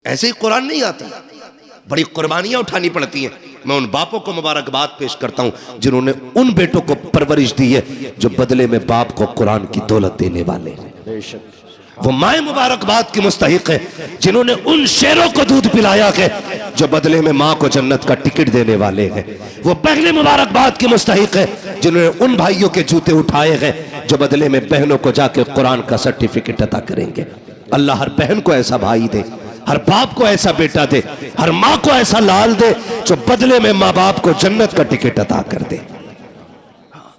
ऐसे ही कुरान नहीं आता, बड़ी कुर्बानियां उठानी पड़ती हैं। मैं उन बापों को मुबारकबाद पेश करता हूं जिन्होंने उन बेटों को परवरिश दी है जो बदले में बाप को कुरान की दौलत देने वाले हैं। वो माए मुबारकबाद की मुस्तहिक है जिन्होंने उन शेरों को दूध पिलाया है जो बदले में माँ को जन्नत का टिकट देने वाले हैं। वो बहनें मुबारकबाद की मुस्तहिक है जिन्होंने उन भाइयों के जूते उठाए हैं जो बदले में बहनों को जाके कुरान का सर्टिफिकेट अता करेंगे। अल्लाह हर बहन को ऐसा भाई दे, हर बाप को ऐसा बेटा दे, हर माँ को ऐसा लाल दे जो बदले में माँ बाप को जन्नत का टिकट अता कर दे।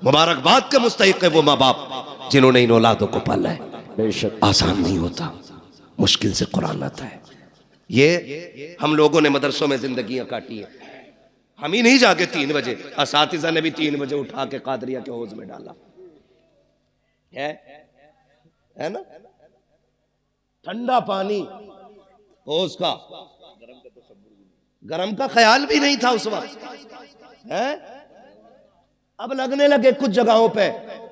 मुबारकबाद के मुस्तहिक है वो माँ बाप जिन्होंने इन औलादों को पाला है। बेशक आसान नहीं होता, मुश्किल से कुरान आता है। ये हम लोगों ने मदरसों में जिंदगियां काटी है। हम ही नहीं जाके 3 बजे, असातिज़ा ने भी 3 बजे उठा के कादरिया के हौज में डाला है ना। ठंडा पानी हौज का, गरम का ख्याल भी नहीं था उस वक्त है। अब लगने लगे कुछ जगहों पे,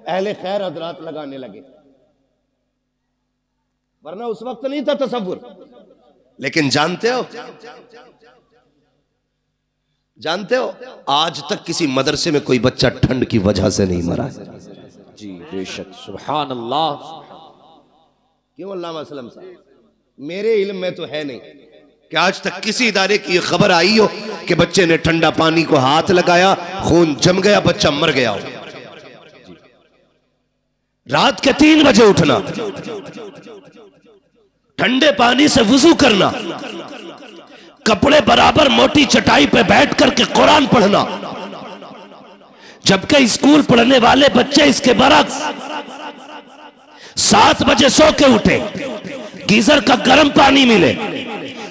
अहले खैर हजरात लगाने लगे, वरना उस वक्त नहीं था तसव्वुर। लेकिन जानते हो आज तक किसी मदरसे में कोई बच्चा ठंड की वजह से नहीं मरा। जी बेशक, सुभान अल्लाह। क्यों अल्लामा असलम साहब, मेरे इल्म में तो है नहीं कि आज तक किसी इदारे की खबर आई हो कि बच्चे ने ठंडा पानी को हाथ लगाया, खून जम गया, बच्चा मर गया हो। रात के 3 बजे उठना, ठंडे पानी से वुजू करना, कपड़े बराबर मोटी चटाई पे बैठ करके कुरान पढ़ना, जबकि स्कूल पढ़ने वाले बच्चे इसके बरक्स 7 बजे सो के उठे, गीजर का गर्म पानी मिले,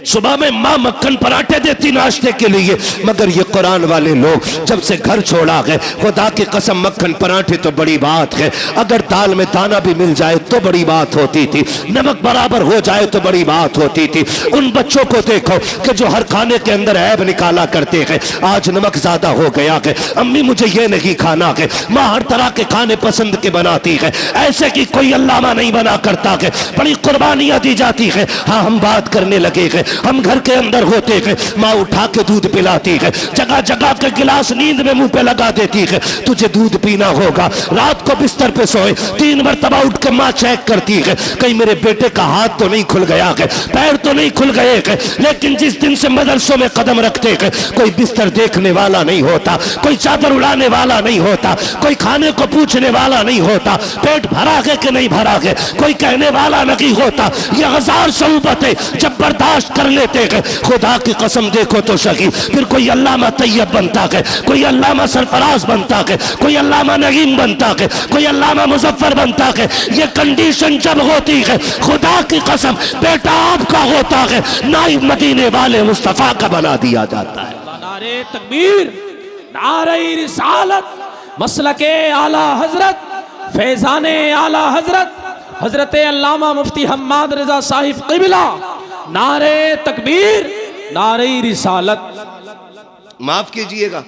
सुबह में माँ मक्खन पराठे देती नाश्ते के लिए, मगर ये कुरान वाले लोग जब से घर छोड़ा गए, खुदा की कसम मक्खन पराठे तो बड़ी बात है, अगर दाल में दाना भी मिल जाए तो बड़ी बात होती थी, नमक बराबर हो जाए तो बड़ी बात होती थी। उन बच्चों को देखो कि जो हर खाने के अंदर ऐब निकाला करते हैं, आज नमक ज्यादा हो गया है, अम्मी मुझे ये नहीं खाना है, माँ हर तरह के खाने पसंद के बनाती है, ऐसे की कोई अल्लामा नहीं बना करता है, बड़ी कुर्बानियां दी जाती है। हाँ, हम बात करने लगे हैं, हम घर के अंदर होते हैं, माँ उठा के दूध पिलाती है, जगह जगह के गिलास नींद में मुंह पे लगा देती है, तुझे दूध पीना होगा। रात को बिस्तर पे सोए 3 मरतबा उठ के माँ चेक करती है, कहीं मेरे बेटे का हाथ तो नहीं खुल गया है, पैर तो नहीं खुल गए हैं। लेकिन जिस दिन से मदरसों में कदम रखते हैं, कोई बिस्तर देखने वाला नहीं होता, कोई चादर उड़ाने वाला नहीं होता, कोई खाने को पूछने वाला नहीं होता, पेट भरा है कि नहीं भरा है कोई कहने वाला नहीं होता। ये 1000 शऊबतें जब बर्दाश्त कर लेते हैं, खुदा की कसम देखो तो सही, फिर कोई अल्लामा तैयब बनता है, कोई अल्लामा सरफराज बनता है, कोई अल्लामा नईम बनता है, कोई अल्लामा मुजफ्फर बनता है। ये कंडीशन जब होती है, खुदा की कसम बेटा आपका होता है, नाइब मदीने वाले मुस्तफा का बना दिया जाता है। नारे तकबीर, नारे रिसालत, मसलके आला हजरत, फैजाने आला हजरत, हजरत अल्लामा मुफ्ती हम्माद रजा साहिब क़िबला, नारे तकबीर, नारे रिसालत। माफ कीजिएगा,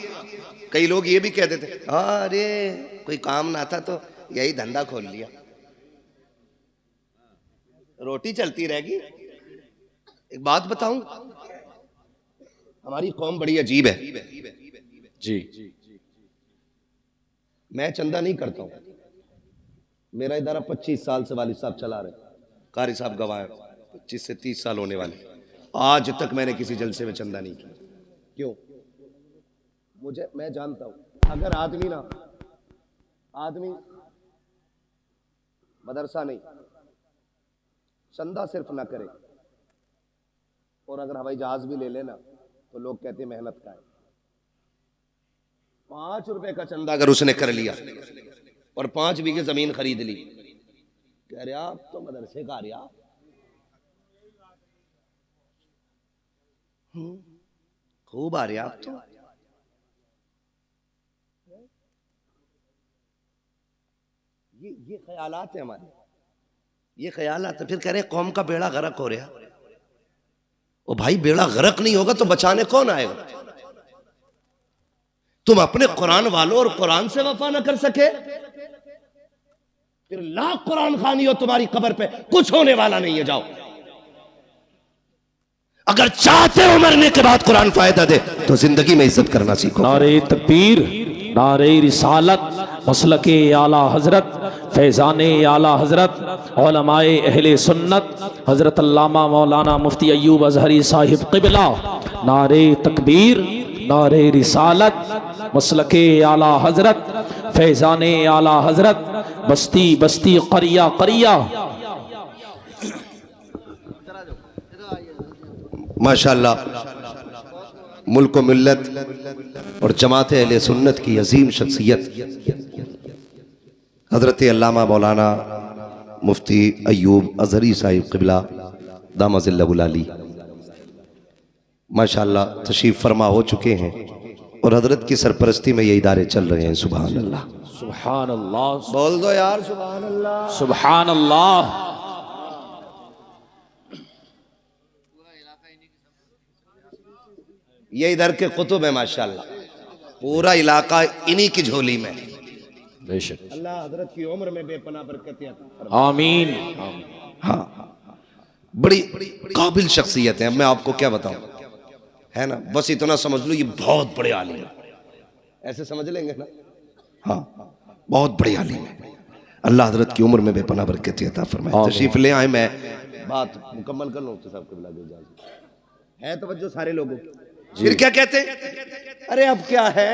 कई लोग ये भी कह देते अरे कोई काम ना था तो यही धंधा खोल लिया, रोटी चलती रहेगी। एक बात बताऊं, हमारी कौम बड़ी अजीब है जी। मैं चंदा नहीं करता हूं, मेरा इदारा 25 साल से वालिद साहब चला रहे, कारी साहब गवाह है, 25 से 30 साल होने वाले, आज तक मैंने किसी जलसे में चंदा नहीं किया। क्यों? मैं जानता हूं अगर आदमी मदरसा नहीं, चंदा सिर्फ ना करे और अगर हवाई जहाज भी ले लेना तो लोग कहते मेहनत का है। 5 रुपए का चंदा अगर उसने कर लिया और 5 बीघे जमीन खरीद ली, कह रहे आप तो मदरसे का रिया, खूब आ रहे आप तो। ये ख्यालात है हमारे, ये ख्यालात है। फिर कह रहे कौम का बेड़ा गर्क हो रहा। ओ भाई, बेड़ा गर्क नहीं होगा तो बचाने कौन आएगा? तुम अपने कुरान वालों और कुरान से वफा न कर सके, फिर लाख कुरान खानी हो तुम्हारी कब्र पे कुछ होने वाला नहीं है। जाओ, अगर चाहते हो मरने के बाद कुरान फायदा दे तो जिंदगी में इज्जत करना सीखो। नारे तकबीर, नारे रिसालत, मसलके आला हजरत, फैज़ाने आला हजरत, उलमाए अहले सुन्नत हजरत अल्लामा मौलाना मुफ्ती अय्यूब अजहरी साहिब क़िबला। नारे तकबीर, नारे रिसालत, मसलके आला हजरत, फैज़ाने आला हजरत, बस्ती बस्ती क़रिया क़रिया। माशाअल्लाह मुल्क मिल्लत और जमात अहले सुन्नत की अजीम शख्सियत हजरत अल्लामा मौलाना मुफ्ती अय्यूब अजहरी साहिब क़िबला दामज़िल्लहुल आली माशाअल्लाह तशरीफ़ फरमा हो चुके हैं और हजरत की सरपरस्ती में ये इदारे चल रहे हैं। सुभान अल्लाह, सुभान अल्लाह, बोल दो यार सुभान अल्लाह, सुभान अल्लाह। ये इधर के कुतुब है माशाअल्लाह, पूरा इलाका इन्हीं की झोली में। बेशक अल्लाह हजरत की उम्र में बेपनाह बरकत आमीन। हाँ, बड़ी काबिल शख्सियत है। अब मैं आपको क्या बताऊं, है ना, बस इतना समझ लो ये बहुत बड़े आलिम है, ऐसे समझ लेंगे ना। हाँ, बहुत बड़े आलिम है। अल्लाह हजरत की उम्र में बेपनाह बरकत अता फरमाए। तशरीफ ले आए, मैं बात मुकम्मल कर लूं तो साहब के बिला है तवज्जो सारे लोगों की। फिर क्या कहते हैं, अरे अब क्या है,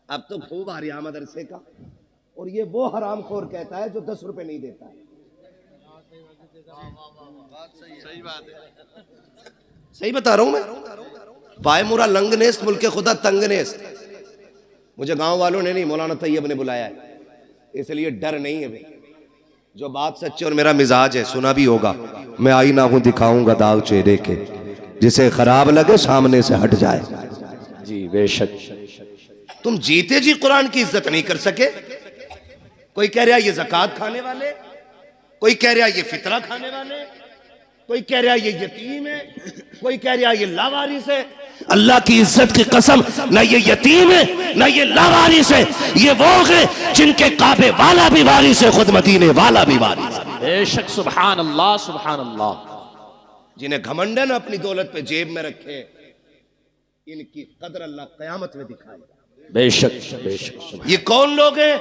अब तो खूब आ रहा मदरसे का, और ये वो हराम खोर कहता है जो 10 रुपए नहीं देता है। सही बात है, सही बता रहा हूं मैं। पाए मुरा लंगनेस्त मुल्के खुदा तंगनेस्त। मुझे गांव वालों ने नहीं, मौलाना तैयब ने बुलाया है, इसलिए डर नहीं है भाई। जो बात सच्ची और मेरा मिजाज है, सुना भी होगा। मैं आईना हूं दिखाऊंगा दाग चेहरे के, जिसे खराब लगे सामने से हट जाए। जी बेशक। तुम जीते जी कुरान की इज्जत नहीं कर सके। कोई कह रहा ये ज़कात खाने वाले, कोई कह रहा ये फितरा खाने वाले, कोई कह रहा ये यतीम है, कोई कह रहा ये लावारिस है। अल्लाह की इज्जत की कसम, ना ये यतीम है ना ये लावारिस है। ये वो है जिनके काबे वाला भी वारिस है, खुद मदीने वाला भी वारिस है। बेशक, सुभान अल्लाह, सुभान अल्लाह। जिन्हें घमंड है ना अपनी दौलत पे जेब में रखे, इनकी कदर अल्लाह कयामत में दिखाएगा। बेशक बेशक। ये कौन लोग हैं,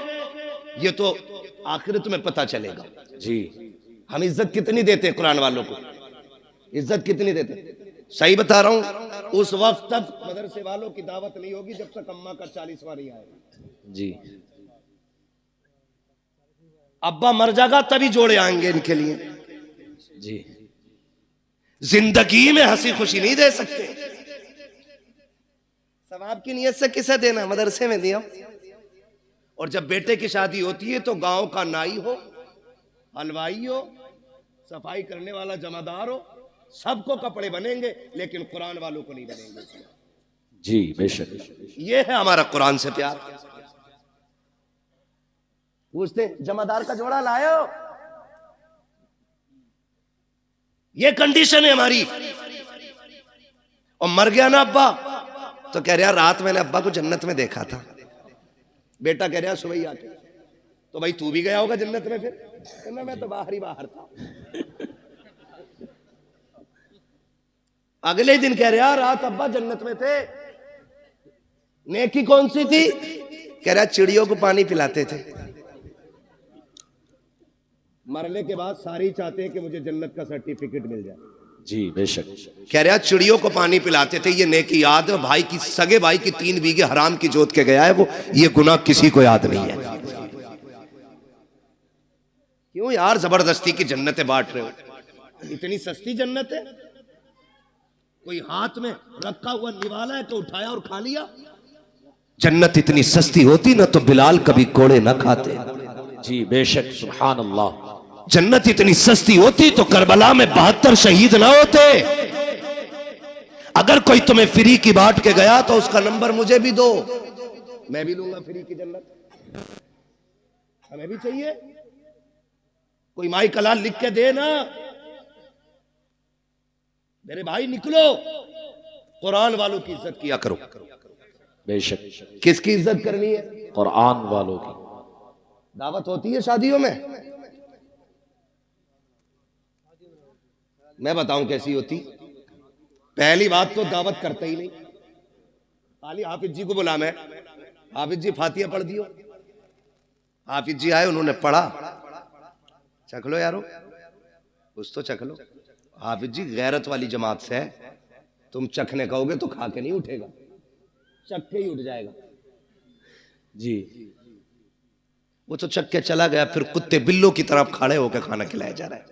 ये तो आखिरत में पता चलेगा। जी, हम इज्जत कितनी देते हैं कुरान वालों को, इज्जत कितनी देते हैं। सही बता रहा हूं, उस वक्त तक मदरसे वालों की दावत नहीं होगी जब तक अम्मा का 40वां नहीं आएगा। जी, अब्बा मर जाएगा तभी जोड़े आएंगे इनके लिए। जी, जिंदगी में हंसी खुशी नहीं दे सकते। सवाब की नियत से किसे देना, मदरसे में दिया। और जब बेटे की शादी होती है तो गांव का नाई हो, हलवाई हो, सफाई करने वाला जमादार हो, सबको कपड़े बनेंगे, लेकिन कुरान वालों को नहीं बनेंगे। जी बेशक। ये है हमारा कुरान से प्यार। पूछते जमादार का जोड़ा लाए हो, ये कंडीशन है हमारी। और मर गया ना अब्बा तो कह रहा रात मैंने अब्बा को जन्नत में देखा था। बेटा कह रहा सुबह ही आके, तो भाई तू भी गया होगा जन्नत में। फिर कहना मैं तो बाहर ही बाहर था। अगले दिन कह रहा रात अब्बा जन्नत में थे। नेकी कौन सी थी? कह रहा चिड़ियों को पानी पिलाते थे। मरने के बाद सारे चाहते हैं कि मुझे जन्नत का सर्टिफिकेट मिल जाए। जी बेशक। कह रहा चिड़ियों को पानी पिलाते थे, ये नेकी याद है। भाई की सगे भाई की 3 बीघे हराम की जोत के गया है वो, ये गुनाह किसी को याद नहीं है। क्यों यार जबरदस्ती की जन्नतें बांट रहे हो? इतनी सस्ती जन्नत है? कोई हाथ में रखा हुआ निवाला है तो उठाया और खा लिया। जन्नत इतनी सस्ती होती ना तो बिलाल कभी कोड़े ना खाते। जी बेशक, सुभान अल्लाह। जन्नत इतनी सस्ती होती तो करबला में 72 शहीद ना होते। अगर कोई तुम्हें फ्री की बांट के गया तो उसका नंबर मुझे भी दो, मैं भी लूंगा फ्री की जन्नत। हमें भी चाहिए। कोई माई कलाल लिख के दे ना, मेरे भाई निकलो, कुरान वालों की इज्जत किया करो। बेशक। किसकी इज्जत करनी है? कुरान वालों की। दावत होती है शादियों में, मैं बताऊं कैसी होती। पहली बात तो दावत करते ही नहीं, खाली हाफिज जी को बुला, मैं हाफिज जी फातिहा पढ़ दियो। हाफिज जी आए, उन्होंने पढ़ा, चख लो यारो, कुछ तो चख लो। हाफिज जी गैरत वाली जमात से है, तुम चखने कहोगे तो खा के नहीं उठेगा, चख के ही उठ जाएगा जी। वो तो चख के चला गया, फिर कुत्ते बिल्लों की तरफ खड़े होकर खाना खिलाया जा रहा है,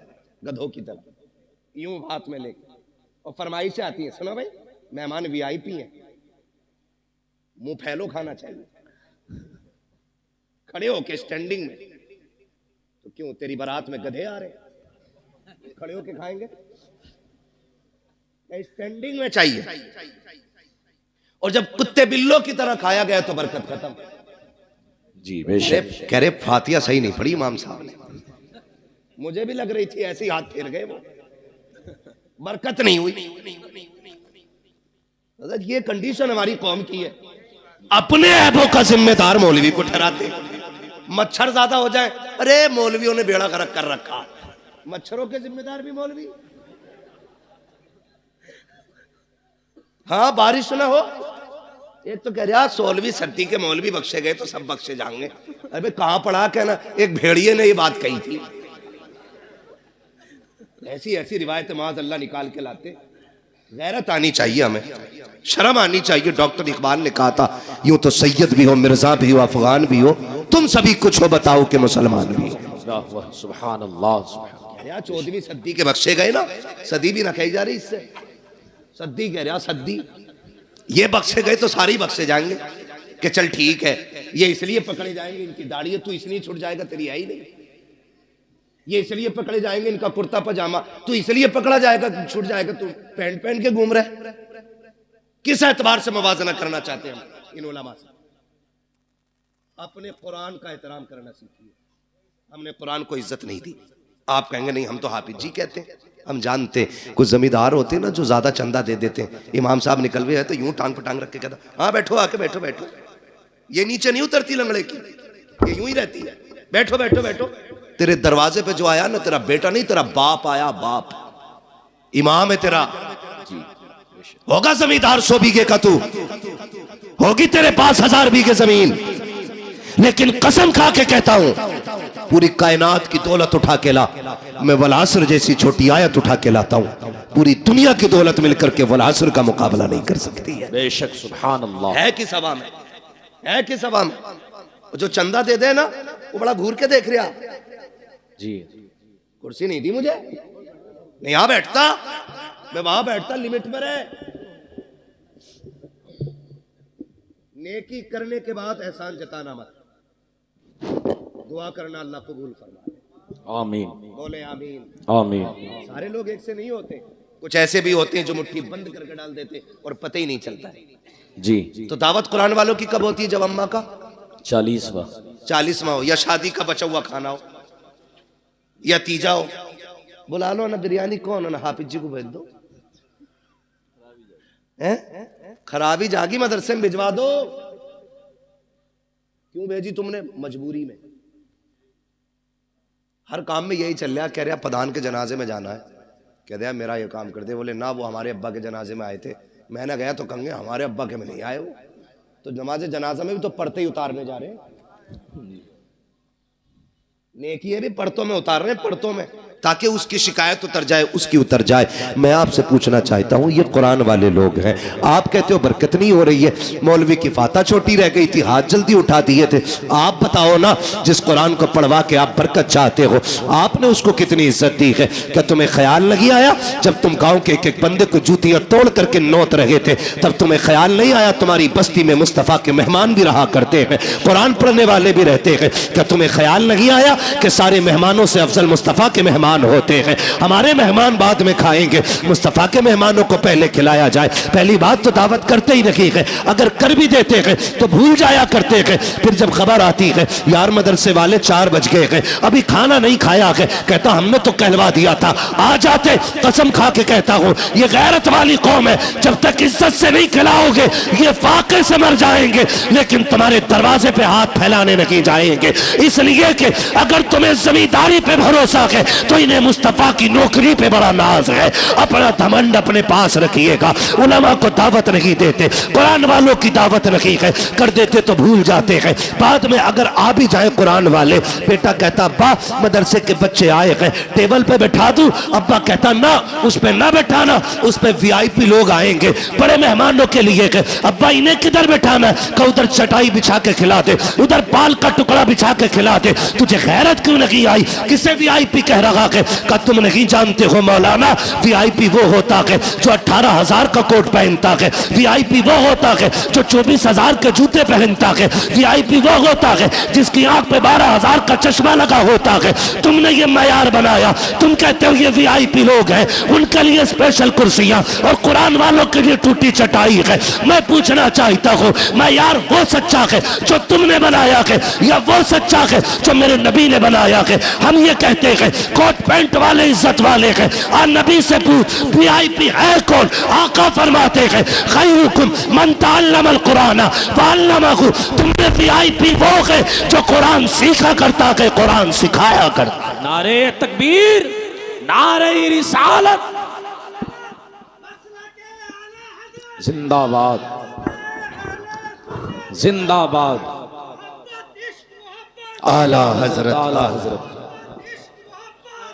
गधों की तरफ, यूं हाथ में लेके। और फरमाइशें आती है, सुनो भाई मेहमान वीआईपी हैं, मुंह फैलो खाना चाहिए, खड़े होके स्टैंडिंग में। तो क्यों तेरी बारात में गधे आ रहे, खड़े होके खाएंगे? स्टैंडिंग में चाहिए। और जब कुत्ते बिल्लों की तरह खाया गया तो बरकत खत्म जी। बेशक। कह रहे फातिहा सही नहीं पढ़ी इमाम साहब ने, मुझे भी लग रही थी, ऐसे ही हाथ फेर गए वो, बरकत नहीं हुई। ये कंडीशन हमारी कौम की है, अपने ऐबों का जिम्मेदार मौलवी को ठहराते। मच्छर ज्यादा हो जाए, अरे मौलवियों ने बेड़ा गर्क कर रखा, मच्छरों के जिम्मेदार भी मौलवी। हाँ बारिश ना हो, एक तो कह रहा 16वीं सदी के मौलवी बख्शे गए तो सब बख्शे जाएंगे। अरे कहां पढ़ा, कहना एक भेड़िए ने ये बात कही थी। ऐसी ऐसी रिवायत माज़ अल्लाह निकाल के लाते। गैरत आनी चाहिए, हमें शर्म आनी चाहिए। डॉक्टर इकबाल ने कहा था, यूं तो सैयद भी हो, मिर्जा भी हो, अफगान भी हो, तुम सभी कुछ हो, बताओ कि मुसलमान भी। सुभान अल्लाह। 14वीं सदी के बख्शे गए ना, सदी भी ना कही जा रही इससे, सदी कह रहा, सदी। ये बख्शे गए तो सारे ही बख्शे जाएंगे कि चल ठीक है, ये इसलिए पकड़े जाएंगे, इनकी दाढ़ी है, तू इसलिए छुट जाएगा, तेरी है ही नहीं। ये इसलिए पकड़े जाएंगे, इनका कुर्ता पजामा, तू इसलिए पकड़ा जाएगा, छूट जाएगा, तू पैंट पहन के घूम रहे। किस एतबार से मवाजना करना चाहते हैं हम इन उलमा से? अपने कुरान का एहतराम करना सीखिए। हमने कुरान को इज्जत नहीं दी। आप कहेंगे नहीं हम तो हाफिज जी कहते हैं, हम जानते। कुछ जमींदार होते हैं ना जो ज्यादा चंदा दे देते हैं, इमाम साहब निकल गए हैं तो यूं टांग पटांग रख के कहता, हाँ बैठो, आके बैठो बैठो। ये नीचे नहीं उतरती लंगड़े की, ये यूं ही रहती है, बैठो बैठो बैठो। तेरे दरवाजे पे जो आया ना, तेरा बेटा नहीं, तेरा बाप आया, बाप इमाम है तेरा। होगा जमींदार 100 बीघे का, तू होगी तेरे पास 1000 बीघे जमीन, लेकिन कसम खा के कहता हूं पूरी कायनात की दौलत उठा के ला, मैं वलासर जैसी छोटी आयत उठा के लाता हूं, पूरी दुनिया की दौलत मिलकर के वलासर का मुकाबला नहीं कर सकती है। बेशक सुभान अल्लाह। है किस हवा में, है किस हवा में? जो चंदा दे दे ना, वो बड़ा घूर के देख रहा जी। कुर्सी नहीं दी मुझे, नहीं यहां बैठता, मैं वहां बैठता, लिमिट में रहे। नेकी करने के बाद एहसान जताना मत, दुआ करना अल्लाह कबूल फरमाए। आमीन, बोले आमीन, आमीन। सारे लोग एक से नहीं होते, कुछ ऐसे भी होते हैं जो मुट्ठी बंद करके डाल देते और पता ही नहीं चलता है जी। तो दावत कुरान वालों की कब होती है? जब अम्मा का 40वां हो, या शादी का बचा हुआ खाना हो, या तीजा हो। बुला लो ना, बिरयानी कौन है ना, हाफिज जी को भेज दो। खराबी जागी, मदरसे में भिजवा दो। क्यों भेजी तुमने? मजबूरी में। हर काम में यही चल रहा। कह रहा प्रधान के जनाजे में जाना है, कह दिया मेरा ये काम कर दे। बोले ना, वो हमारे अब्बा के जनाजे में आए थे। मैंने गया तो कहेंगे हमारे अब्बा के में नहीं आए वो, तो नमाज जनाजा में भी तो पढ़ते ही उतारने जा रहे हैं। नेकी है भी पढ़तों में उतार रहे हैं, पढ़तों में, ताकि उसकी शिकायत उतर जाए, उसकी उतर जाए। मैं आपसे पूछना चाहता हूं, ये कुरान वाले लोग हैं, आप कहते हो बरकत नहीं हो रही है, मौलवी की फाता छोटी रह गई थी, हाथ जल्दी उठा दिए थे। आप बताओ ना, जिस कुरान को पढ़वा के आप बरकत चाहते हो, आपने उसको कितनी इज्जत दी है? क्या तुम्हें ख्याल नहीं आया जब तुम गांव के एक एक बंदे को जूतियां तोड़ करके नोत रहे थे, तब तुम्हें ख्याल नहीं आया तुम्हारी बस्ती में मुस्तफा के मेहमान भी रहा करते हैं, कुरान पढ़ने वाले भी रहते हैं? क्या तुम्हें ख्याल नहीं आया कि सारे मेहमानों से अफजल मुस्तफा के मेहमान होते हैं? हमारे मेहमान बाद में खाएंगे, मुस्तफा के मेहमानों को पहले खिलाया जाए। पहली बात तो दावत करते ही नहीं है, अगर कर भी देते हैं तो भूल जाया करते हैं। फिर जब खबर आती है यार मदरसे वाले 4 बज गए हैं, अभी खाना नहीं खाया है, कहता हमने तो कहलवा दिया था, आ जाते। कसम खा के कहता हूं, ये गैरत वाली कौम है, जब तक इज्जत से नहीं खिलाओगे ये फाके से मर जाएंगे, लेकिन तुम्हारे दरवाजे पे हाथ फैलाने नहीं जाएंगे। इसलिए कि अगर तुम्हें जमींदारी पे भरोसा है तो तो इन्हें मुस्तफ़ा की नौकरी पे बड़ा नाज है। अपना घमंड अपने पास रखिएगा। उलमा को दावत नहीं देते, कुरान वालों की दावत नहीं है, कर देते तो भूल जाते हैं। बाद में अगर आ भी जाए कुरान वाले, बेटा कहता अब्बा मदरसे के बच्चे आए हैं, टेबल पे बैठा दूं? अब्बा कहता ना, उस पे ना बैठाना, उस पे वीआईपी लोग आएंगे, बड़े मेहमानों के लिए। अब्बा इन्हें किधर बैठाना? का उधर चटाई बिछा के खिला दे, उधर पाल का टुकड़ा बिछा के खिला दे। तुझे गैरत क्यों नहीं आई? किसे वीआईपी कह रहा है? का तुम नहीं जानते हो मौलाना, वीआईपी वो होता है जो 18,000 का कोट पहनता है, वीआईपी वो होता है जो 24,000 के जूते पहनता है, वीआईपी वो होता है जिसकी आंख पे 12,000 का चश्मा लगा होता है। तुमने ये मयार बनाया, तुम कहते हो ये वीआईपी लोग हैं, उनके लिए स्पेशल कुर्सियां और कुरान वालों के लिए टूटी चटाई है। मैं पूछना चाहता हूं, मयार वो सच्चा है जो तुमने बनाया है या वो सच्चा है जो मेरे नबी ने बनाया है? हम ये कहते हैं कोट पैंट वाले इज्जत वाले हैं, और नबी से पूछ वीआईपी है कौन? आका फरमाते हैं खैरुकुम मन तअल्लमल कुरान वअल्लमहु। तुमने वीआईपी वो है जो कुरान सीखा करता है, कुरान सिखाया करता। नारे तकबीर, नारे रिसालत, जिंदाबाद जिंदाबाद। आला हजरत, आला हजरत,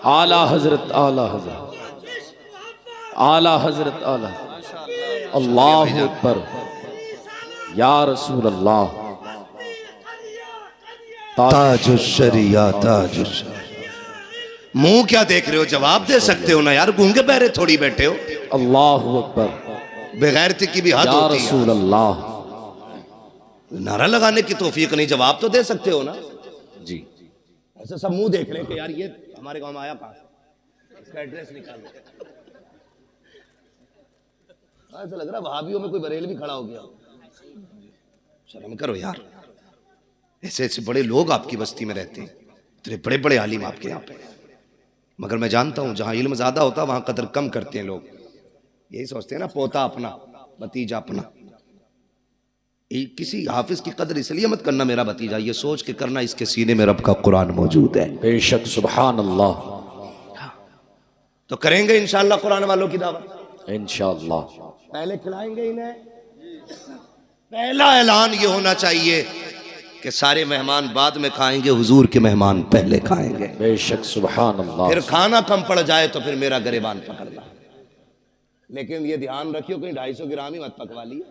आला हजरत, आला हजरत, आला हजरत, आला। अल्लाह अकबर, या रसूल अल्लाह। ताजुश्शरिया ताजुश्शरिया। मुंह क्या देख रहे हो? जवाब दे सकते हो ना यार, गूंगे बहरे थोड़ी बैठे हो। अल्लाह अकबर, बेगैरती की भी हद या होती है। रसूल अल्लाह। नारा लगाने की तौफीक नहीं, जवाब तो दे सकते हो ना जी। ऐसे सब मुंह देख रहे हैं कि यार ये हमारे गांव में आया कहां से, इसका एड्रेस निकालो। ऐसा लग रहा है वहाबियों में कोई बरेल भी खड़ा हो गया। शर्म करो यार, ऐसे ऐसे बड़े लोग आपकी बस्ती में रहते हैं, इतने बड़े बड़े आलिम आपके यहाँ पे। मगर मैं जानता हूं जहां इल्म ज्यादा होता है वहां कदर कम करते हैं लोग। यही सोचते हैं ना, पोता अपना भतीजा अपना। किसी हाफिज की कदर इसलिए मत करना मेरा भतीजा, ये सोच के करना इसके सीने में रब का कुरान मौजूद है। बेशक, सुभान अल्लाह। तो करेंगे इंशाअल्लाह कुरान वालों की दावत इंशाअल्लाह। पहले खिलाएंगे इन्हें। पहला ऐलान ये होना चाहिए कि सारे मेहमान बाद में खाएंगे, हुजूर के मेहमान पहले खाएंगे। बेशक, सुभान अल्लाह। फिर खाना कम पड़ जाए तो फिर मेरा गिरेबान पकड़ना। लेकिन ये ध्यान रखियो कहीं 250 ग्राम ही मत पकवा लिए।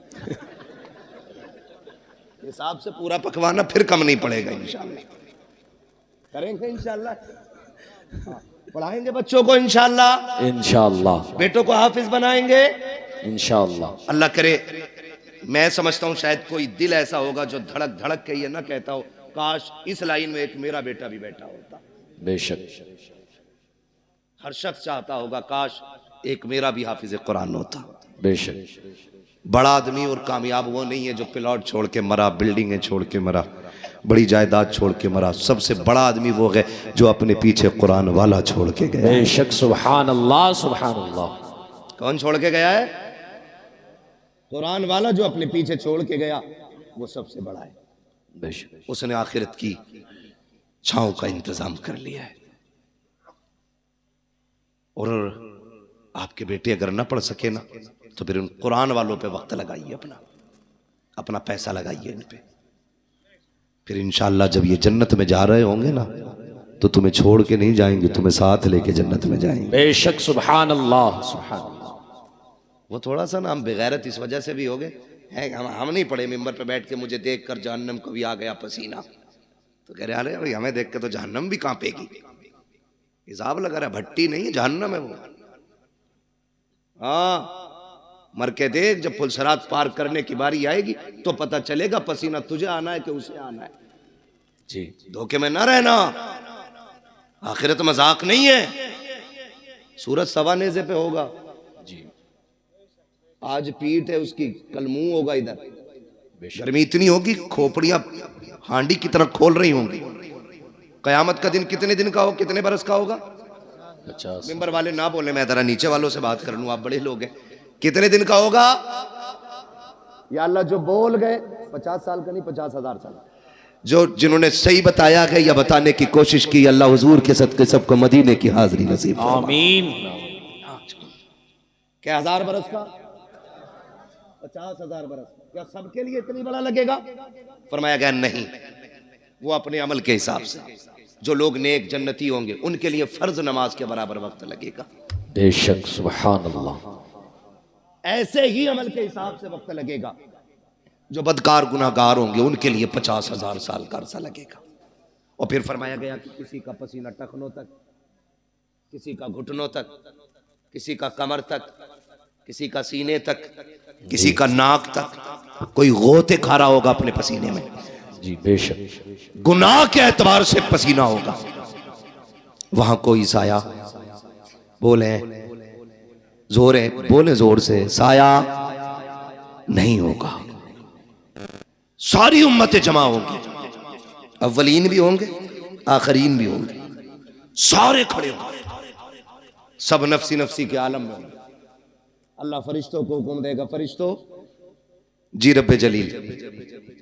हिसाब से पूरा पकवाना, फिर कम नहीं पड़ेगा इंशाअल्लाह। करेंगे इंशाअल्लाह, पढ़ाएंगे बच्चों को इंशाअल्लाह, इंशाअल्लाह। बेटों को हाफिज बनाएंगे इंशाअल्लाह। अल्लाह करे। मैं समझता हूँ शायद कोई दिल ऐसा होगा जो धड़क धड़क के ये ना कहता हो काश इस लाइन में एक मेरा बेटा भी बैठा होता। बेशक, हर शख्स चाहता होगा काश एक मेरा भी हाफिज कुरान होता। बेशक। बड़ा आदमी और कामयाब वो नहीं है जो प्लॉट छोड़ के मरा, बिल्डिंगें छोड़ के मरा, बड़ी जायदाद छोड़ के मरा। सबसे बड़ा आदमी वो है जो अपने पीछे कुरान वाला छोड़ के गया। बेशक, सुभान अल्लाह, सुभान अल्लाह। कौन छोड़ के गया है? कुरान वाला जो अपने पीछे छोड़ के गया, वो सबसे बड़ा है। बेशक, उसने आखिरत की छांव का इंतजाम कर लिया है। और आपके बेटे अगर ना पढ़ सके ना तो फिर उन कुरान वालों पे वक्त लगाइए, अपना पैसा लगाइए इन पे। फिर इंशाअल्लाह जब ये जन्नत में जा रहे होंगे ना तो तुम्हें छोड़ के नहीं जाएंगे, तुम्हें साथ लेके जन्नत में जाएंगे। बेशक, सुभान अल्लाह, सुभान अल्लाह। वो थोड़ा सा ना हम बेगैरत इस वजह से भी हो गए हैं, हम नहीं पढ़े मिंबर पे बैठ के मुझे देख कर जहन्नम को भी आ गया पसीना, तो कह रहे अरे भाई हमें देख के तो जहन्नम भी कांपेगी। हिसाब लगा रहा, भट्टी नहीं है जहन्नम है वो। हाँ, मर के देख, जब पुलसरात पार करने की बारी आएगी तो पता चलेगा पसीना तुझे आना है कि उसे आना है। जी, धोखे में ना रहना, आखिरत मजाक नहीं है। सूरज सवा नेज़े पे होगा जी। आज पीठ है उसकी, कल मुंह होगा इधर। गर्मी इतनी होगी खोपड़ियां हांडी की तरह खोल रही होंगी। कयामत का दिन कितने दिन का हो, कितने बरस का होगा? 50। मेंबर वाले ना बोले, मैं जरा नीचे वालों से बात कर लूं, आप बड़े लोग हैं। कितने दिन का होगा? या अल्लाह जो बोल गए 50 साल का नहीं, 50,000 साल। जो जिन्होंने सही बताया है या बताने की कोशिश की, अल्लाह हुजूर के सदके सबको मदीने की हाजिरी नसीब फरमाए। आमीन। क्या 1000 बरस का 50,000 बरस, क्या सबके लिए इतनी बड़ा लगेगा? फरमाया गया नहीं, वो अपने अमल के हिसाब से। जो लोग नेक जन्नती होंगे उनके लिए फर्ज नमाज के बराबर वक्त लगेगा। बेशक, सुभान अल्लाह। ऐसे ही अमल के हिसाब से वक्त लगेगा। जो बदकार गुनाहगार होंगे उनके लिए 50,000 साल का अरसा लगेगा। और फिर फरमाया गया कि किसी का पसीना टखनों तक, किसी का घुटनों तक, किसी का कमर तक, किसी का सीने तक, किसी का नाक तक, कोई गोते खा रहा होगा अपने पसीने में। जी बेशक। गुनाह के एतबार से पसीना होगा। वहां कोई साया, बोले जोर है, बोले जोर से, साया नहीं होगा। सारी उम्मतें जमा होंगी, अव्वलीन भी होंगे, आखरीन भी होंगे, सारे खड़े होंगे, सब नफसी नफसी के आलम में होंगे। अल्लाह फरिश्तों को हुक्म देगा, फरिश्तों जी रब्बे जलील